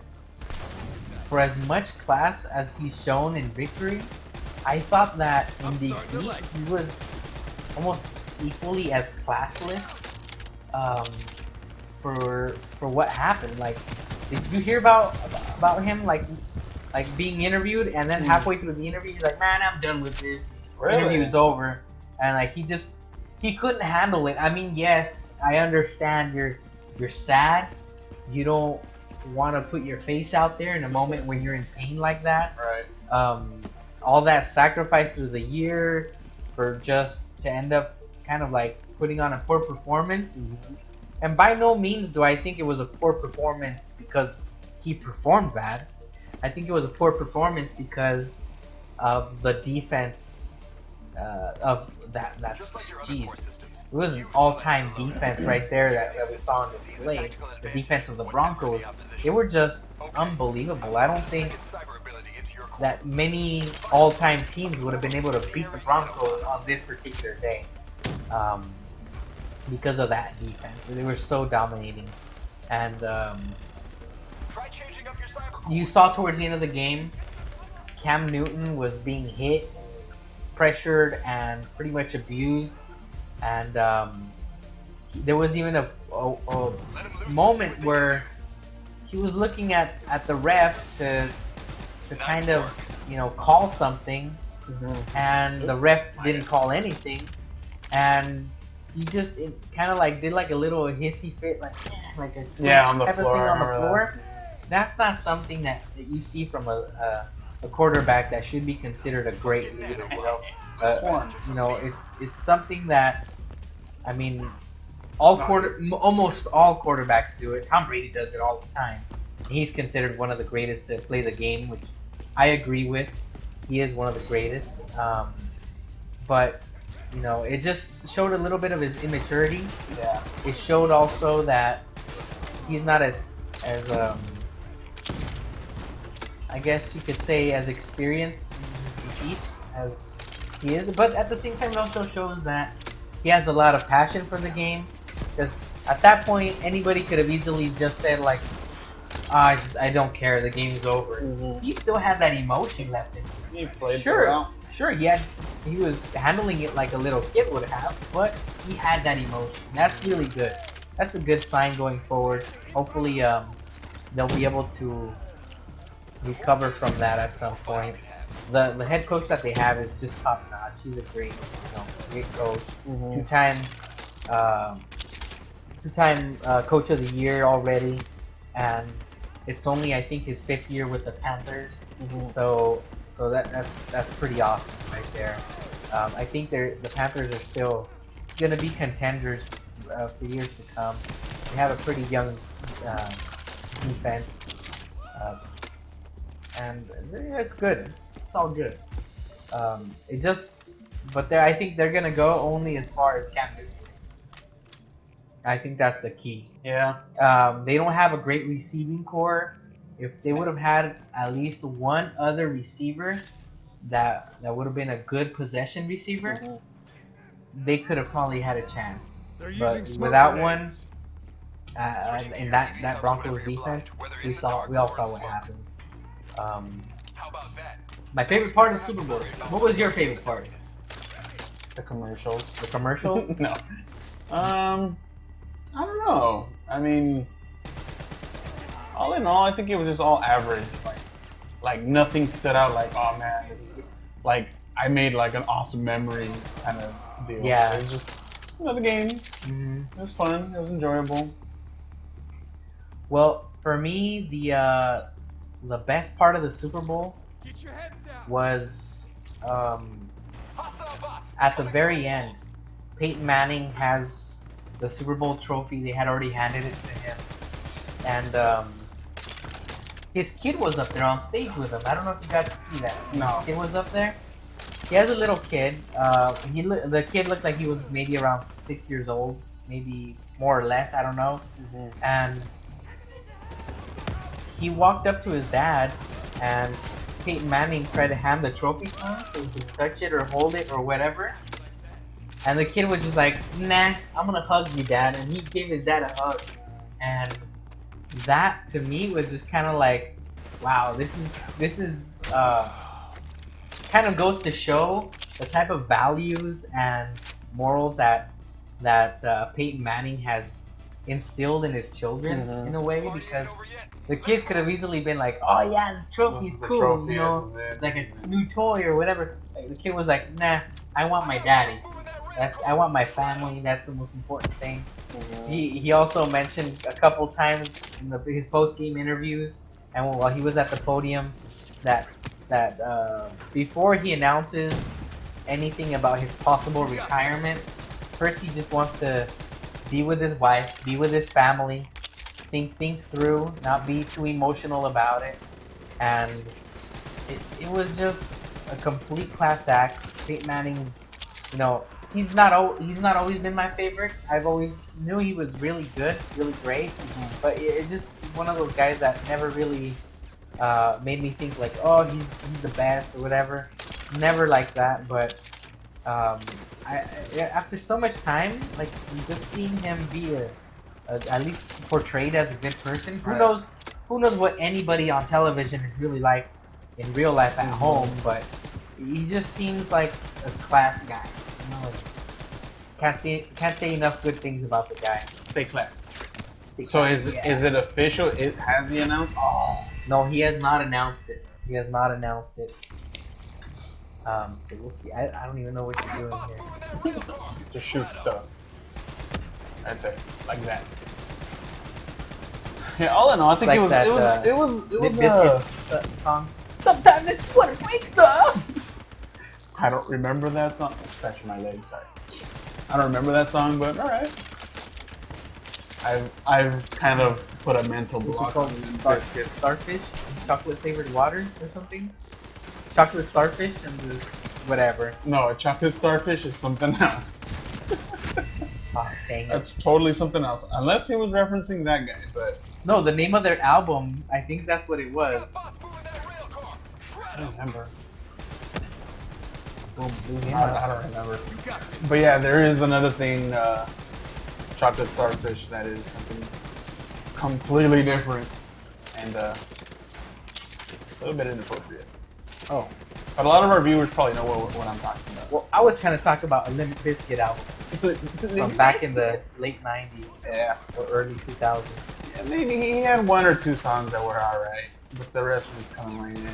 for as much class as he's shown in victory, I thought that in defeat he was almost equally as classless for what happened. Like, did you hear about him like being interviewed, and then halfway through the interview he's like, man, I'm done with this. Really? Interview's over. And like he couldn't handle it. I mean, yes, I understand you're sad. You don't want to put your face out there in a moment when you're in pain like that. Right. All that sacrifice through the year for just to end up kind of like putting on a poor performance. And by no means do I think it was a poor performance because he performed bad. I think it was a poor performance because of the defense of that. Jeez, it was an all-time defense right there that we saw on display. The defense of the Broncos, they were just unbelievable. I don't think that many all-time teams would have been able to beat the Broncos on this particular day because of that defense. They were so dominating. And you saw towards the end of the game, Cam Newton was being hit, pressured, and pretty much abused. And there was even a moment where he was looking at the ref to kind of, you know, call something, and the ref didn't call anything, and he just kind of like did like a little hissy fit, like a on the type floor. of thing on the floor. That's not something that you see from a quarterback that should be considered a great leader. You know, it's something that, I mean, almost all quarterbacks do it. Tom Brady does it all the time. He's considered one of the greatest to play the game, which I agree with. He is one of the greatest. But you know, it just showed a little bit of his immaturity. Yeah. It showed also that he's not as I guess you could say as experienced in defeats as he is, but at the same time it also shows that he has a lot of passion for the game, because at that point anybody could have easily just said like, I don't care, the game's over. He still had that emotion left in him. He played Sure, he was handling it like a little kid would have, but he had that emotion. That's really good. That's a good sign going forward. Hopefully they'll be able to recover from that at some point. The head coach that they have is just top notch. He's a great coach. Two-time coach of the year already, and it's only, I think, his 5th year with the Panthers. So that's pretty awesome right there. I think the Panthers are still gonna be contenders for years to come. They have a pretty young defense, and it's good. It's all good. But I think they're gonna go only as far as Cam Newton takes them. I think that's the key. Yeah. They don't have a great receiving core. If they would have had at least one other receiver that would have been a good possession receiver, they could have probably had a chance. But without one, in that Broncos defense, we all saw what happened. My favorite part of the Super Bowl. What was your favorite part? The commercials. The commercials? No. I don't know. I mean, all in all, I think it was just all average. Like nothing stood out. Like, oh man, this is like I made like an awesome memory kind of deal. Yeah. It was just another game. It was fun. It was enjoyable. Well, for me, the best part of the Super Bowl was at the very end. Peyton Manning has the Super Bowl trophy. They had already handed it to him, and his kid was up there on stage with him. I don't know if you got to see that. No. His kid was up there. He has a little kid. The kid looked like he was maybe around 6 years old, maybe more or less. I don't know. And he walked up to his dad, and Peyton Manning tried to hand the trophy to him so he could touch it or hold it or whatever. And the kid was just like, nah, I'm gonna hug you, Dad. And he gave his dad a hug. And that, to me, was just kind of like, wow, this is kind of goes to show the type of values and morals that Peyton Manning has instilled in his children in a way, because the kid could have easily been like, oh yeah, this trophy's This is the cool, trophy, you know, this is it. like a new toy or whatever. Like, the kid was like, nah, I want my daddy. I want my family. That's the most important thing. He also mentioned a couple times in his post game interviews and while he was at the podium that before he announces anything about his possible retirement, first he just wants to be with his wife, be with his family, think things through, not be too emotional about it, and it was just a complete class act. Peyton Manning's, you know, he's not always been my favorite. I've always knew he was really good, really great, but it's just one of those guys that never really made me think like, oh, he's the best or whatever. Never like that, but after so much time, like, just seeing him be at least portrayed as a good person. Who knows what anybody on television is really like in real life at home, but he just seems like a class guy. You know, like, can't say enough good things about the guy. Stay classy. So is it official? Has he announced? Oh, no, he has not announced it. He has not announced it. So we'll see. I don't even know what you're doing here. Just shoot stuff. Right there, like that. Yeah, all in all, I think Like it was that, it was Biscuits song. Sometimes I just want to break stuff. I don't remember that song. Scratching my leg, sorry. I don't remember that song, but all right. I've kind of put a mental block on Biscuit. Starfish, chocolate flavored water or something. Chocolate starfish and the whatever. No, a chocolate starfish is something else. Oh, dang it. That's totally something else. Unless he was referencing that guy, but No, the name of their album, I think that's what it was. I don't remember. Boom, blew him I up. don't remember. But yeah, there is another thing, chocolate starfish, that is something completely different and a little bit inappropriate. Oh, But a lot of our viewers probably know what I'm talking about. well, I was trying to talk about a Limp Bizkit album from back in the late 90s Yeah. or early 2000s. Yeah, maybe he had one or two songs that were alright, but the rest was kind of like,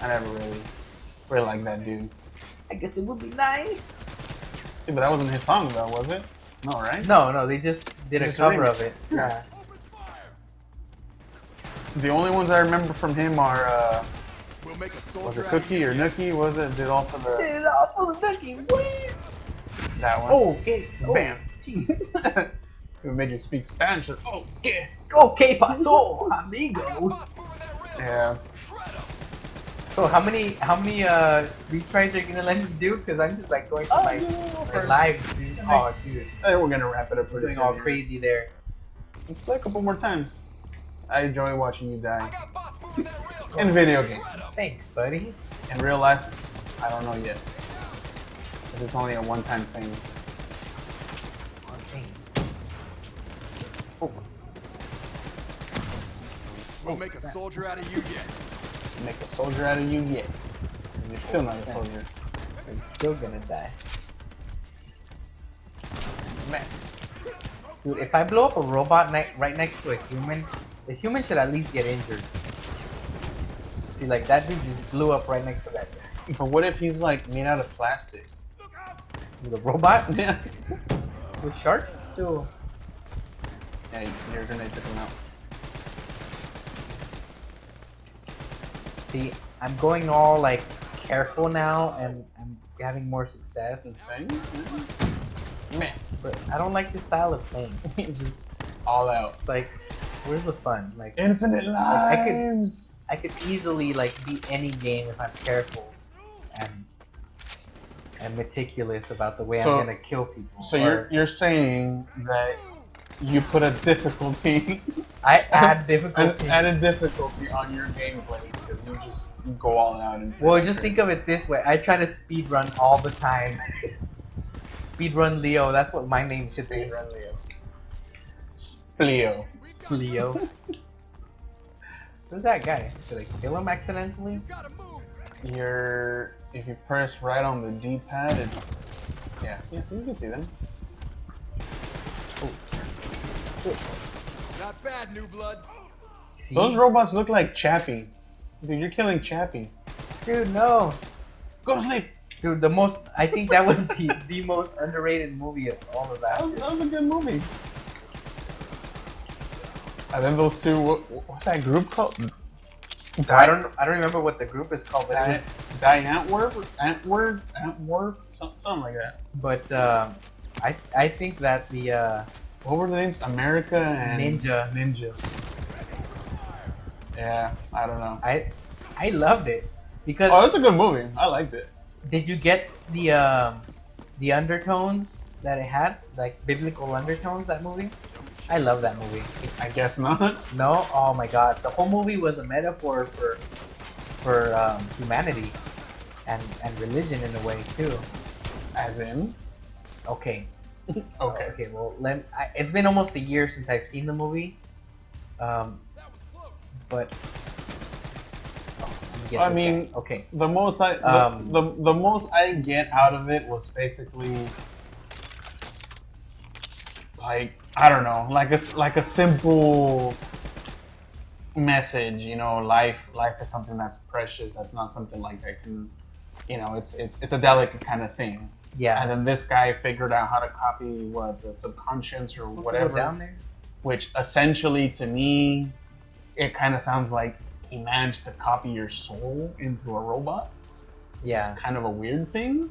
I never really liked that dude. I guess it would be nice. See, but that wasn't his song though, was it? No, right? No, they just did a Just a cover remix. of it. Yeah. The only ones I remember from him are, We'll make a was soldier it out of Cookie you or yet. Nookie? Was it? Did all for the, Did it all for the Ducky. What? that one. Oh, okay. Oh, Bam. Jeez. It made you speak Spanish. Like, oh, yeah. Okay, pasó, amigo. Yeah. So how many retries are you gonna let me do? Because I'm just like going to my lives, dude. Oh, dude, I think we're gonna wrap it up pretty doing soon. all crazy there. Let's play a couple more times. I enjoy watching you die. In video games. Thanks, buddy. In real life, I don't know yet. Because it's only a one-time thing. Oh, We'll make a soldier out of you yet. Make a soldier out of you yet. You're still not a soldier. I'm still gonna die. Man. Dude, if I blow up a robot right next to a human, the human should at least get injured. See, like, that dude just blew up right next to that guy. But what if he's like made out of plastic? With a robot? Yeah. With sharks? Still. Yeah, your grenade took him out. See, I'm going all, like, careful now, and I'm having more success. Insane? Man. But I don't like this style of playing. He's just all out. It's like, where's the fun? Like, Infinite I could- lives! I could easily, like, beat any game if I'm careful and meticulous about the way So- I'm gonna kill people. So Or you're saying that you put a difficulty I add difficulty. add a difficulty on your gameplay because you just go all out and Well, just think of it this way. I try to speed run all the time. Speedrun Leo, that's what my name should be. Leo. Leo. Who's that guy? Did I kill him accidentally? If you press right on the D-pad, yeah, so you can see them. Not bad, new blood. See? Those robots look like Chappie. Dude, you're killing Chappie. Dude, no. Go to sleep. Dude, I think that was the most underrated movie of all of that. That was a good movie. And then those two, what's that group called? I don't remember what the group is called, but it was, Antwerp, something like that. but I think that the What were the names? America and Ninja. Yeah, I don't know. I loved it because Oh, it's a good movie. I liked it. did you get the undertones that it had, like biblical undertones? That movie, I love that movie. I guess not. No, oh my God, the whole movie was a metaphor for humanity and religion in a way too. As in? Okay. Okay. Okay. Well, it's been almost a year since I've seen the movie, but let me get I this mean, guy. Okay. The most the most I get out of it was basically like, I don't know, like a simple message, you know, life is something that's precious, that's not something like that can, you know, it's a delicate kind of thing. Yeah. And then this guy figured out how to copy the subconscious or whatever, down there. which essentially to me it kind of sounds like he managed to copy your soul into a robot. Yeah. It's kind of a weird thing,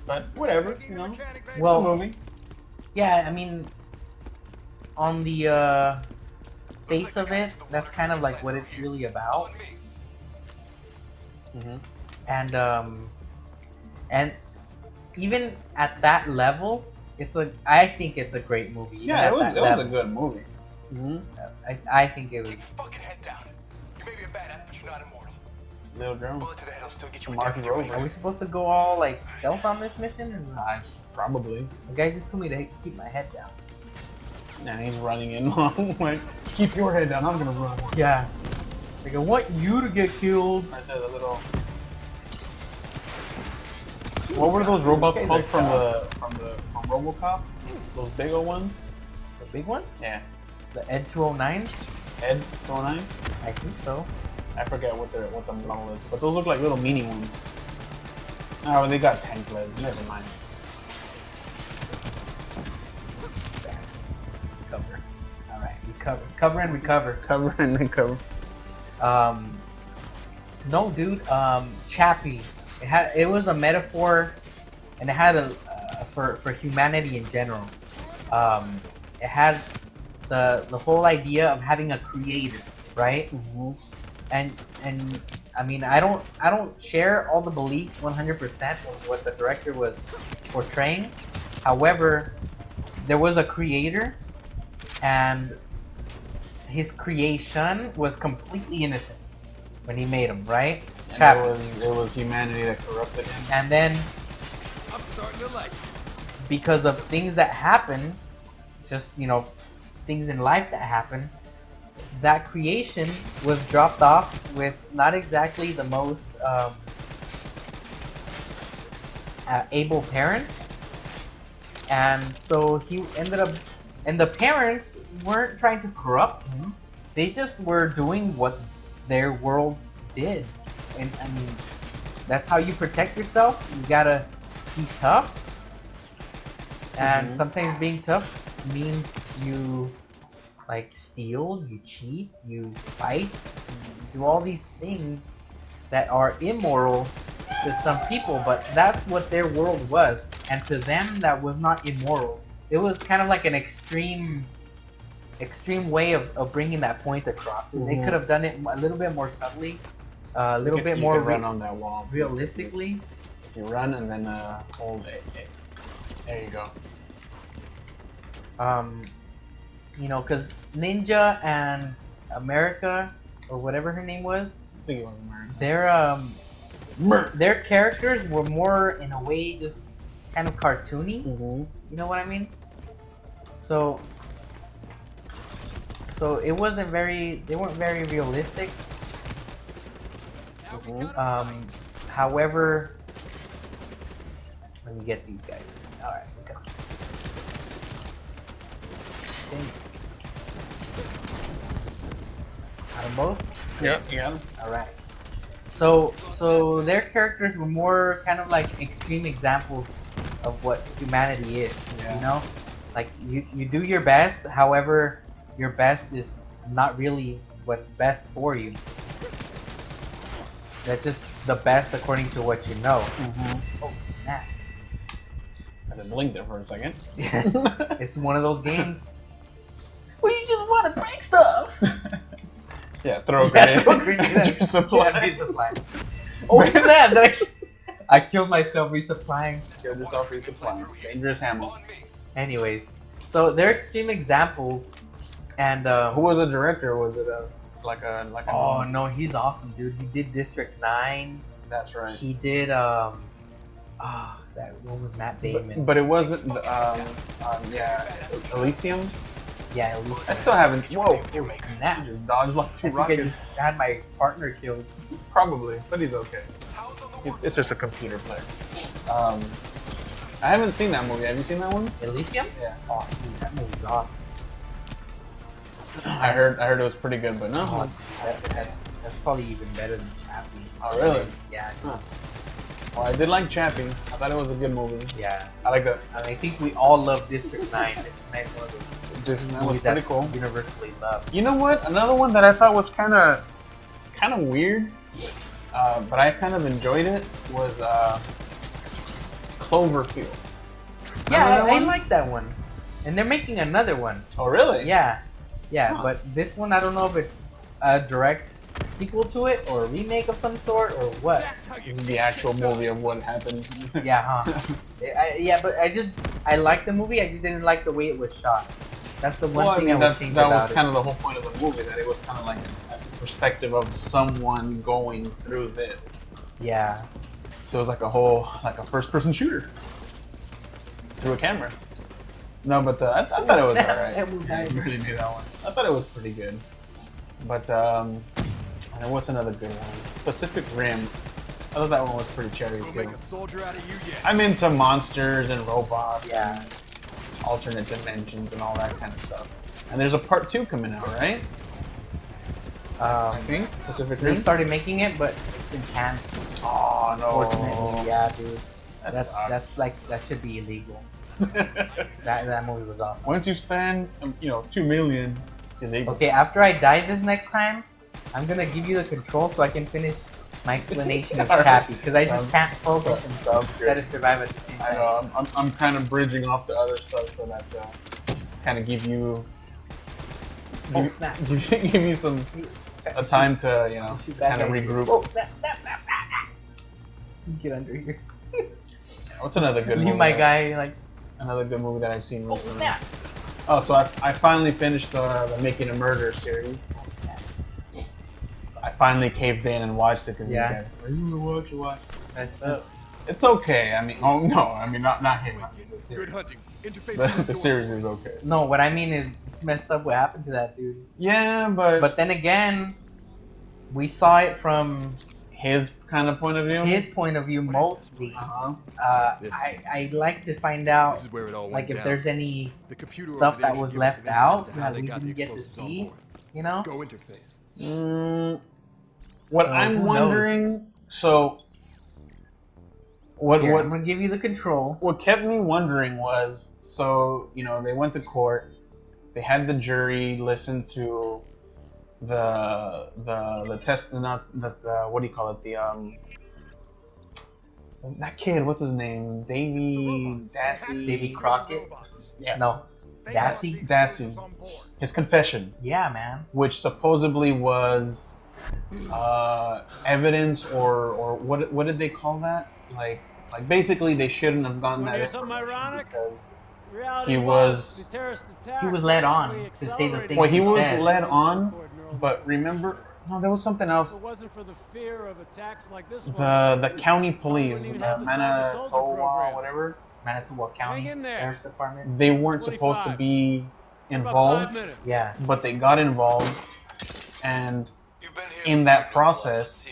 but whatever, you know. Well, it's a movie. yeah. I mean, on the face of it, that's kind of like what it's really about. And even at that level, I think it's a great movie. Yeah, it was a good movie. I think it was. Fucking head down. You may be a badass, but you're not immortal. Little Drone. Bullet to the head will still get you Mark redemption. Rover. Are we supposed to go all like stealth on this mission? And Probably. the guy just told me to keep my head down. And he's running in long, like, keep your head down, I'm gonna run. Yeah. Like, I want you to get killed. Right there, the little... What were those robots called from RoboCop? Those big old ones? The big ones? Yeah. The Ed 209? Ed 209? I think so. I forget what the model is, but those look like little mini ones. Oh, they got tank legs, never mind. Cover. Alright, recover. Cover and recover. Cover and then cover. No, dude. Chappie. It was a metaphor, and it had for humanity in general. It had the whole idea of having a creator, right? And I mean, I don't share all the beliefs 100% of what the director was portraying. However, there was a creator, and his creation was completely innocent when he made him, right? It was humanity that corrupted him. And then, I'm starting to like it. because of things that happen, just, you know, things in life that happen, that creation was dropped off with not exactly the most able parents, and so he ended up, and the parents weren't trying to corrupt him, they just were doing what their world did. And I mean, that's how you protect yourself. You gotta be tough, and sometimes being tough means you like steal, you cheat, you fight, you do all these things that are immoral to some people, but that's what their world was, and to them that was not immoral. It was kind of like an extreme way of bringing that point across. They could have done it a little bit more subtly, a little bit more run on that wall realistically. If you run and then hold it, there you go. You know, because Ninja and America, or whatever her name was, I think it was American. Their characters were more, in a way, just kind of cartoony. You know what I mean? So it wasn't very. They weren't very realistic. However, let me get these guys. All right, go. Got them both? Yeah. All right. So their characters were more kind of like extreme examples of what humanity is. Yeah. You know, like you do your best. However, your best is not really what's best for you. That's just the best according to what you know. Oh snap! I just blinked there for a second. It's one of those games where you just want to break stuff. Yeah, throw a grenade. Throw a grenade. Resupply. Yeah, resupply. Oh snap! I killed myself resupplying. Killed yourself resupplying. Dangerous ammo. Anyways, so they're extreme examples, and Who was the director? Was it like a? oh no, he's awesome, dude. He did District 9. That's right. He did that one was Matt Damon. But it wasn't. Yeah, Elysium. Yeah, at least I still haven't. Whoa! snap. Just dodged like two I think I rockets. just had my partner killed. Probably, but he's okay. It's just a computer player. I haven't seen that movie. Have you seen that one? Elysium? Yeah. Oh, dude, that movie's awesome. I heard it was pretty good, but no. Oh, that's probably even better than Chappie. Oh, really? Yeah. Huh. Well, I did like Chappie. I thought it was a good movie. Yeah. I like that. I think we all love District 9. District 9 is one of those That was movies pretty that's cool. universally loved. You know what? Another one that I thought was kind of weird, but I kind of enjoyed it was Cloverfield. Yeah, Remember that I one? like that one. And they're making another one. Oh, really? Yeah. Yeah, Huh. but this one, I don't know if it's a direct sequel to it or a remake of some sort or what. This is the actual movie of what happened. Yeah, huh? Yeah, but I liked the movie, I just didn't like the way it was shot. That's the one Well, I thing mean, I would think that was about kind of the whole point of the movie, that it was kind of like a perspective of someone going through this. Yeah. So it was like a first-person shooter through a camera. No, but I thought it was alright. That movie- Yeah, you really made that one. I thought it was pretty good. But and what's another good one? Pacific Rim. I thought that one was pretty cherry We'll too. make a soldier out of you yet. I'm into monsters and robots. Yeah. And alternate dimensions and all that kind of stuff. And there's a part 2 coming out, right? I think Pacific They Rim. started making it, but it's been canned. Oh Unfortunately, yeah, dude. That That's like that should be illegal. That movie was awesome. Once you spend, $2 million, it's illegal. Okay, after I die this next time, I'm gonna give you the control so I can finish my explanation of Alright. Chappie because I just Sounds- can't focus and sounds try to good. survive at the same I time. know. I'm kind of bridging off to other stuff so that kind of give you Snap. give you a time to Shoot that kind of guy. regroup. Oh, snap. Get under here. What's another good Leave movie? my guy like. Another good movie that I've seen Oh, recently. snap. Oh, so I finally finished the Making a Murder series. Oh, snap. I finally caved in and watched it because Yeah. are you gonna watch? Messed up. It's okay. I mean, oh no, I mean not him. I mean the Good series. hunting. Interface The with the series is okay. No, what I mean is it's messed up what happened to that dude. Yeah, but But then again, we saw it from his kind of point of view. his point of view mostly. Uh-huh. I'd like to find out This is where it all went like if down. there's any The computer stuff over there that should was give us left some insight out into how that they we got the didn't get to explosives on see, board. you know? Go interface. What So, I'm who knows? wondering, so what Here, what I'm gonna give you the control. what kept me wondering was, so they went to court, they had the jury listen to the test, not the what do you call it, that kid, what's his name, Davy Crockett? Yeah. No. Dassey? Dassey, his confession, Yeah, man. which supposedly was evidence or what did they call that? Like basically they shouldn't have gotten Wanna that hear something information ironic? because Reality He was- the terrorist attack He was led on actually to say the accelerated things well, he he was said. led on, but remember, no, there was something else. If it wasn't for the fear of attacks like this one, The county police, even have the cyber soldier Manitoba, program. whatever, Manitoba County Hang in there. Sheriff's Department. they weren't 25. supposed to be about 5 involved, minutes. Yeah. but they got involved, and in that process,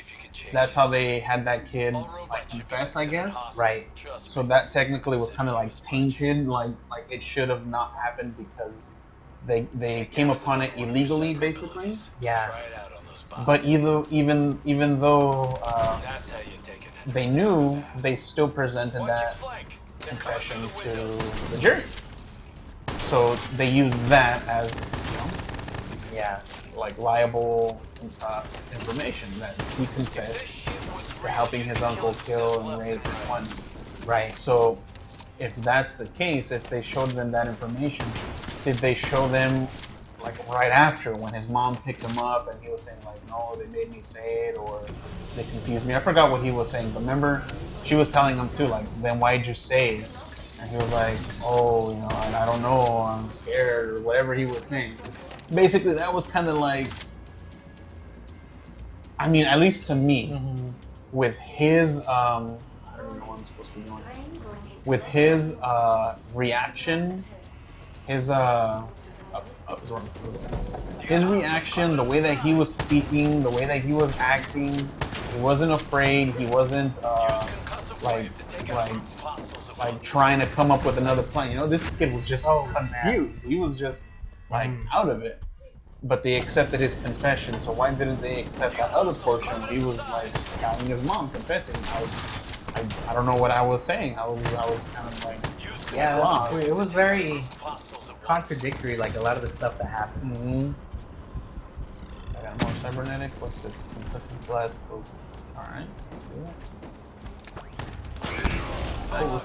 that's how they had that kid like confess, I guess. Right. So that technically was kind of like tainted, like it should have not happened because they came upon it illegally, basically. Yeah. But even though they knew, they still presented that confession to the jury. So they used that as, Yeah. like liable information that he confessed to helping his uncle kill and rape and whatnot. Right. So if that's the case, if they showed them that information, did they show them like right after when his mom picked him up and he was saying like, no, they made me say it, or they confused me? I forgot what he was saying, but remember she was telling him too, like, then why'd you say it? And he was like, oh, I don't know, I'm scared, or whatever he was saying. Basically, that was kind of like, I mean, at least to me, with his, I don't know what I'm supposed to be doing. With his reaction, his reaction, the way that he was speaking, the way that he was acting, he wasn't afraid. He wasn't like trying to come up with another plan. This kid was just confused. He was just like out of it. But they accepted his confession. So why didn't they accept that other portion where he was like telling his mom, confessing? I don't know what I was saying. I was kind of like, Yeah, lost. it was very contradictory, like a lot of the stuff that happened. I got more cybernetic. What's this? Confessing flask goes. Alright.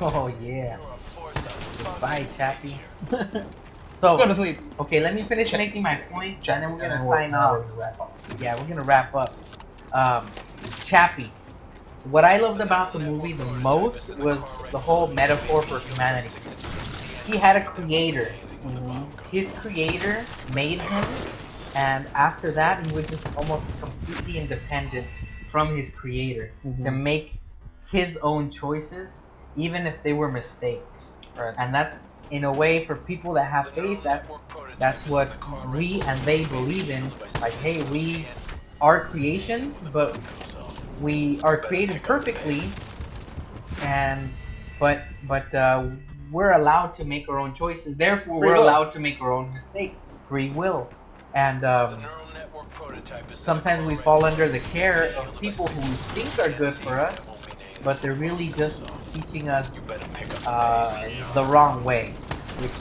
Oh yeah. Goodbye, Chappie. So Go to sleep. Okay, let me finish making my point, and then we're gonna sign off. Yeah, we're gonna wrap up. Chappie. What I loved about the movie the most was the whole metaphor for humanity. He had a creator. His creator made him, and after that, he was just almost completely independent from his creator to make his own choices, even if they were mistakes. Right. And that's, in a way, for people that have faith, that's what we and they believe in. Like, hey, we are creations, but we are created perfectly, and but we're allowed to make our own choices. Therefore, we're allowed to make our own mistakes. Free will. And sometimes we fall under the care of people who we think are good for us, but they're really just teaching us the wrong way, which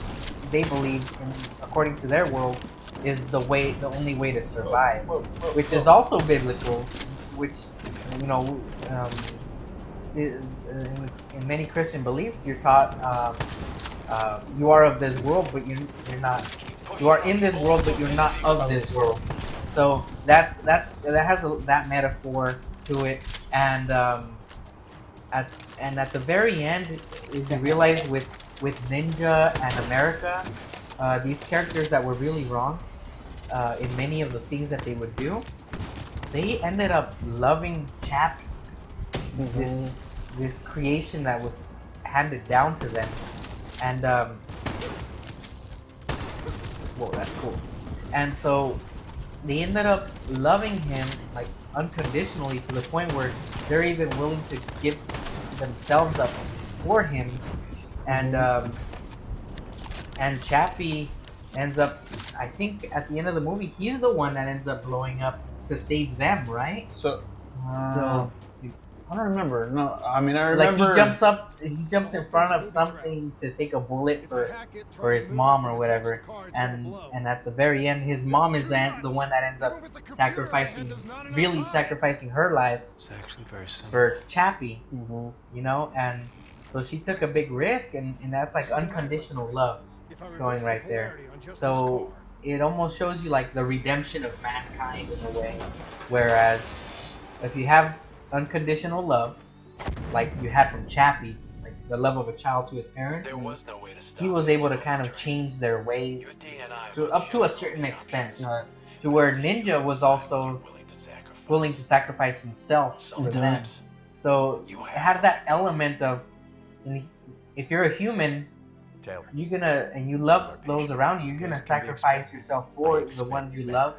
they believe, according to their world, is the only way to survive, which is also biblical, which, in many Christian beliefs, you're taught you are of this world, but you're not. You are in this world, but you're not of this world. So that has that metaphor to it, and at the very end, is you realize with Ninja and America, these characters that were really wrong in many of the things that they would do, they ended up loving Chappie, this creation that was handed down to them, and whoa, that's cool. And so they ended up loving him like unconditionally, to the point where they're even willing to give themselves up for him. And Chappie ends up, I think at the end of the movie, he's the one that ends up blowing up to save them, right? So I don't remember. No, I mean, I remember. Like he jumps in front of something to take a bullet for his mom or whatever, and at the very end, his mom is the one that ends up sacrificing her life for Chappie, and so she took a big risk, and that's like unconditional love showing right there. So it almost shows you like the redemption of mankind in a way, whereas if you have unconditional love, like you had from Chappie, like the love of a child to his parents, he was able to kind of change their ways up to a certain extent, to where Ninja was also willing to sacrifice himself for them. So you have that element of, if you're a human, and you love those around you, you're gonna sacrifice yourself for the ones you love,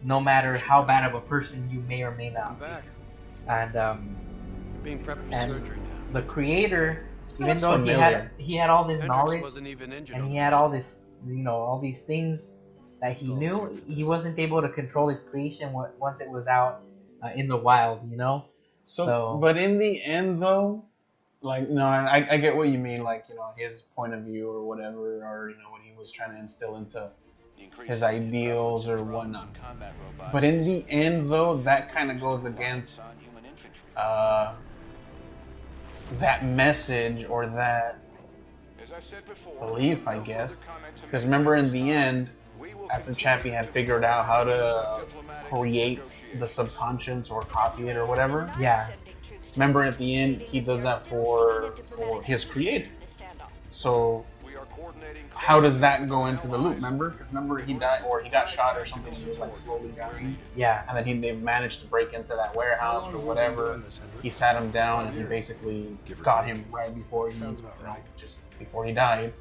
no matter how bad of a person you may or may not be. And Being prepped for and surgery now. the creator, even Sounds though familiar. he had all this Hendricks knowledge wasn't even injured and on he the had mission. all this, all these things that he knew, Volunteered for he this. wasn't able to control his creation once it was out in the wild, So, but in the end, though, like, I get what you mean, like, his point of view or whatever, or, what he was trying to instill into his ideals or whatnot. But in the end, though, that kind of goes against that message or that belief, I guess. Because remember, in the end, after Chappie had figured out how to create the subconscious or copy it or whatever, yeah, remember at the end he does that for his creator. So how does that go into the loop? Remember, because he died or he got shot or something. He was like slowly dying. yeah, And then they managed to break into that warehouse or whatever. He sat him down and he basically got him right before just before he died.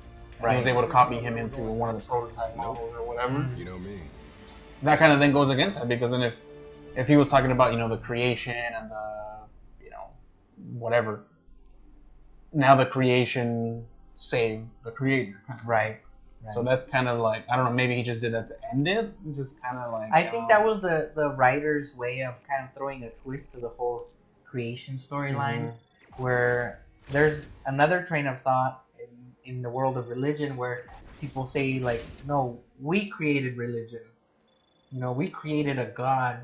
And he was able to copy him into one of the prototype models or whatever. You know me. That kind of thing goes against that, because then if he was talking about the creation and the whatever, now the creation saved the creator. right. So that's kind of like, I don't know, maybe he just did that to end it. Just kind of like, I think that was the writer's way of kind of throwing a twist to the whole creation storyline, where there's another train of thought in the world of religion where people say, like, no, we created religion. We created a God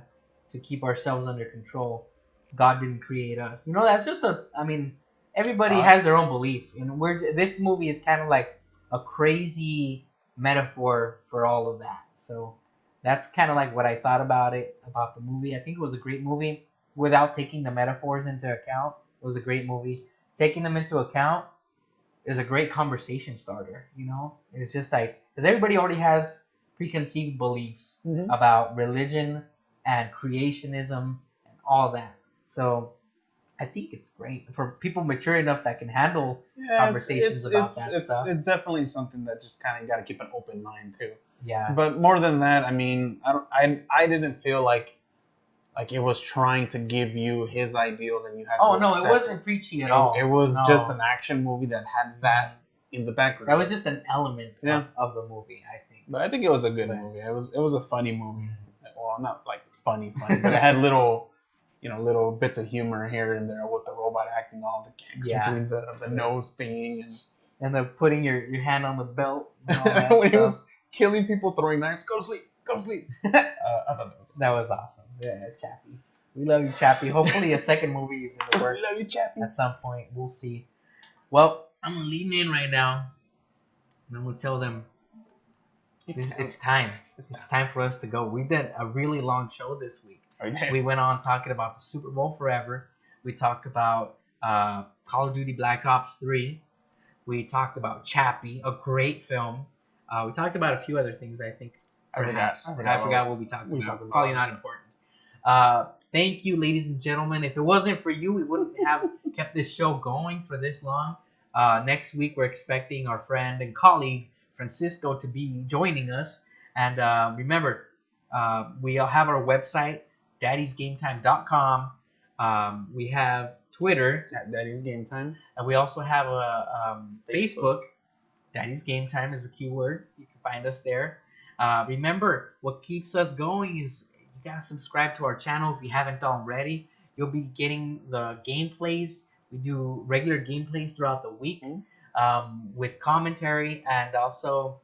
to keep ourselves under control. God didn't create us. That's just everybody has their own belief. And this movie is kind of like a crazy metaphor for all of that. So that's kind of like what I thought about the movie. I think it was a great movie without taking the metaphors into account. It was a great movie. Taking them into account is a great conversation starter. It's just like, because everybody already has preconceived beliefs about religion and creationism and all that. So I think it's great for people mature enough that can handle conversations about that stuff. It's definitely something that just kind of got to keep an open mind too. Yeah. But more than that, I didn't feel like it was trying to give you his ideals and you had to accept it wasn't preachy at all. It was just an action movie that had that in the background. That was just an element of the movie, I think. But I think it was a good movie. It was a funny movie. Well, not like funny, but it had little bits of humor here and there with the robot acting all the gags between the nose thing and the putting your hand on the belt. And all that when stuff. he was killing people, throwing knives. Go to sleep. Go to sleep. I thought that was awesome. Yeah, Chappie. We love you, Chappie. Hopefully a second movie is in the works. We love you, Chappie. At some point, we'll see. Well, I'm gonna lean in right now, and I'm gonna tell them it's time. It's time for us to go. We did a really long show this week. We went on talking about the Super Bowl forever. We talked about Call of Duty Black Ops 3. We talked about Chappie, a great film. We talked about a few other things, I think. I forgot what we talked about. Probably not important. Thank you, ladies and gentlemen. If it wasn't for you, we wouldn't have kept this show going for this long. Next week, we're expecting our friend and colleague, Francisco, to be joining us. And remember, we all have our website, daddiesgametime.com. We have Twitter at Daddy's Game Time. And we also have a Facebook. Daddy's Game Time is a keyword. You can find us there. Remember, what keeps us going is you gotta subscribe to our channel if you haven't already. You'll be getting the gameplays. We do regular gameplays throughout the week with commentary and also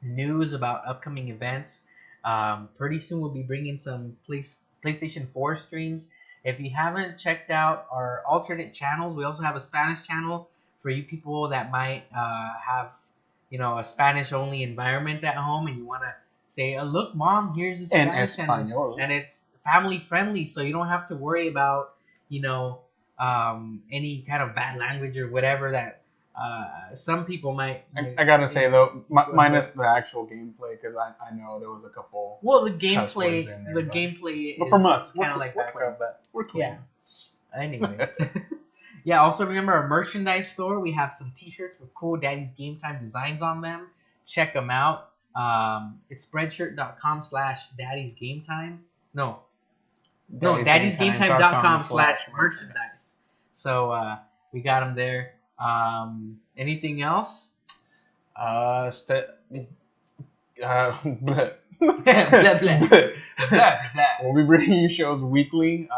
news about upcoming events. Pretty soon we'll be bringing some PlayStation 4 streams. If you haven't checked out our alternate channels, we also have a Spanish channel for you people that might have a Spanish-only environment at home, and you want to say, look, Mom, here's a Spanish channel. And it's family-friendly, so you don't have to worry about, any kind of bad language or whatever that some people might... I got to say, though, minus the actual gameplay, because I know there was a couple... Well, the gameplay but from us, kind of like background, but we're clean. Yeah. Anyway. Yeah, also remember our merchandise store. We have some t-shirts with cool Daddy's Game Time designs on them. Check them out. It's spreadshirt.com/Daddy's Game Time. No. No, daddiesgametime.com/merchandise. So we got them there. Anything else? Blah. Blah, blah. Blah, blah. We'll be bringing you shows weekly.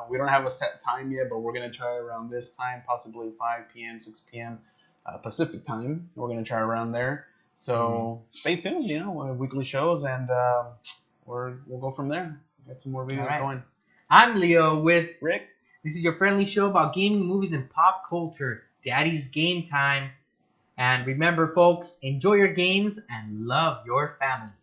We don't have a set time yet, but we're going to try around this time, possibly 5 p.m., 6 p.m. Pacific time. We're going to try around there. So stay tuned, you know, weekly shows, and we'll go from there. Get some more videos going. I'm Leo with Rick. This is your friendly show about gaming, movies, and pop culture. Daddy's Game Time. And remember, folks, enjoy your games and love your family.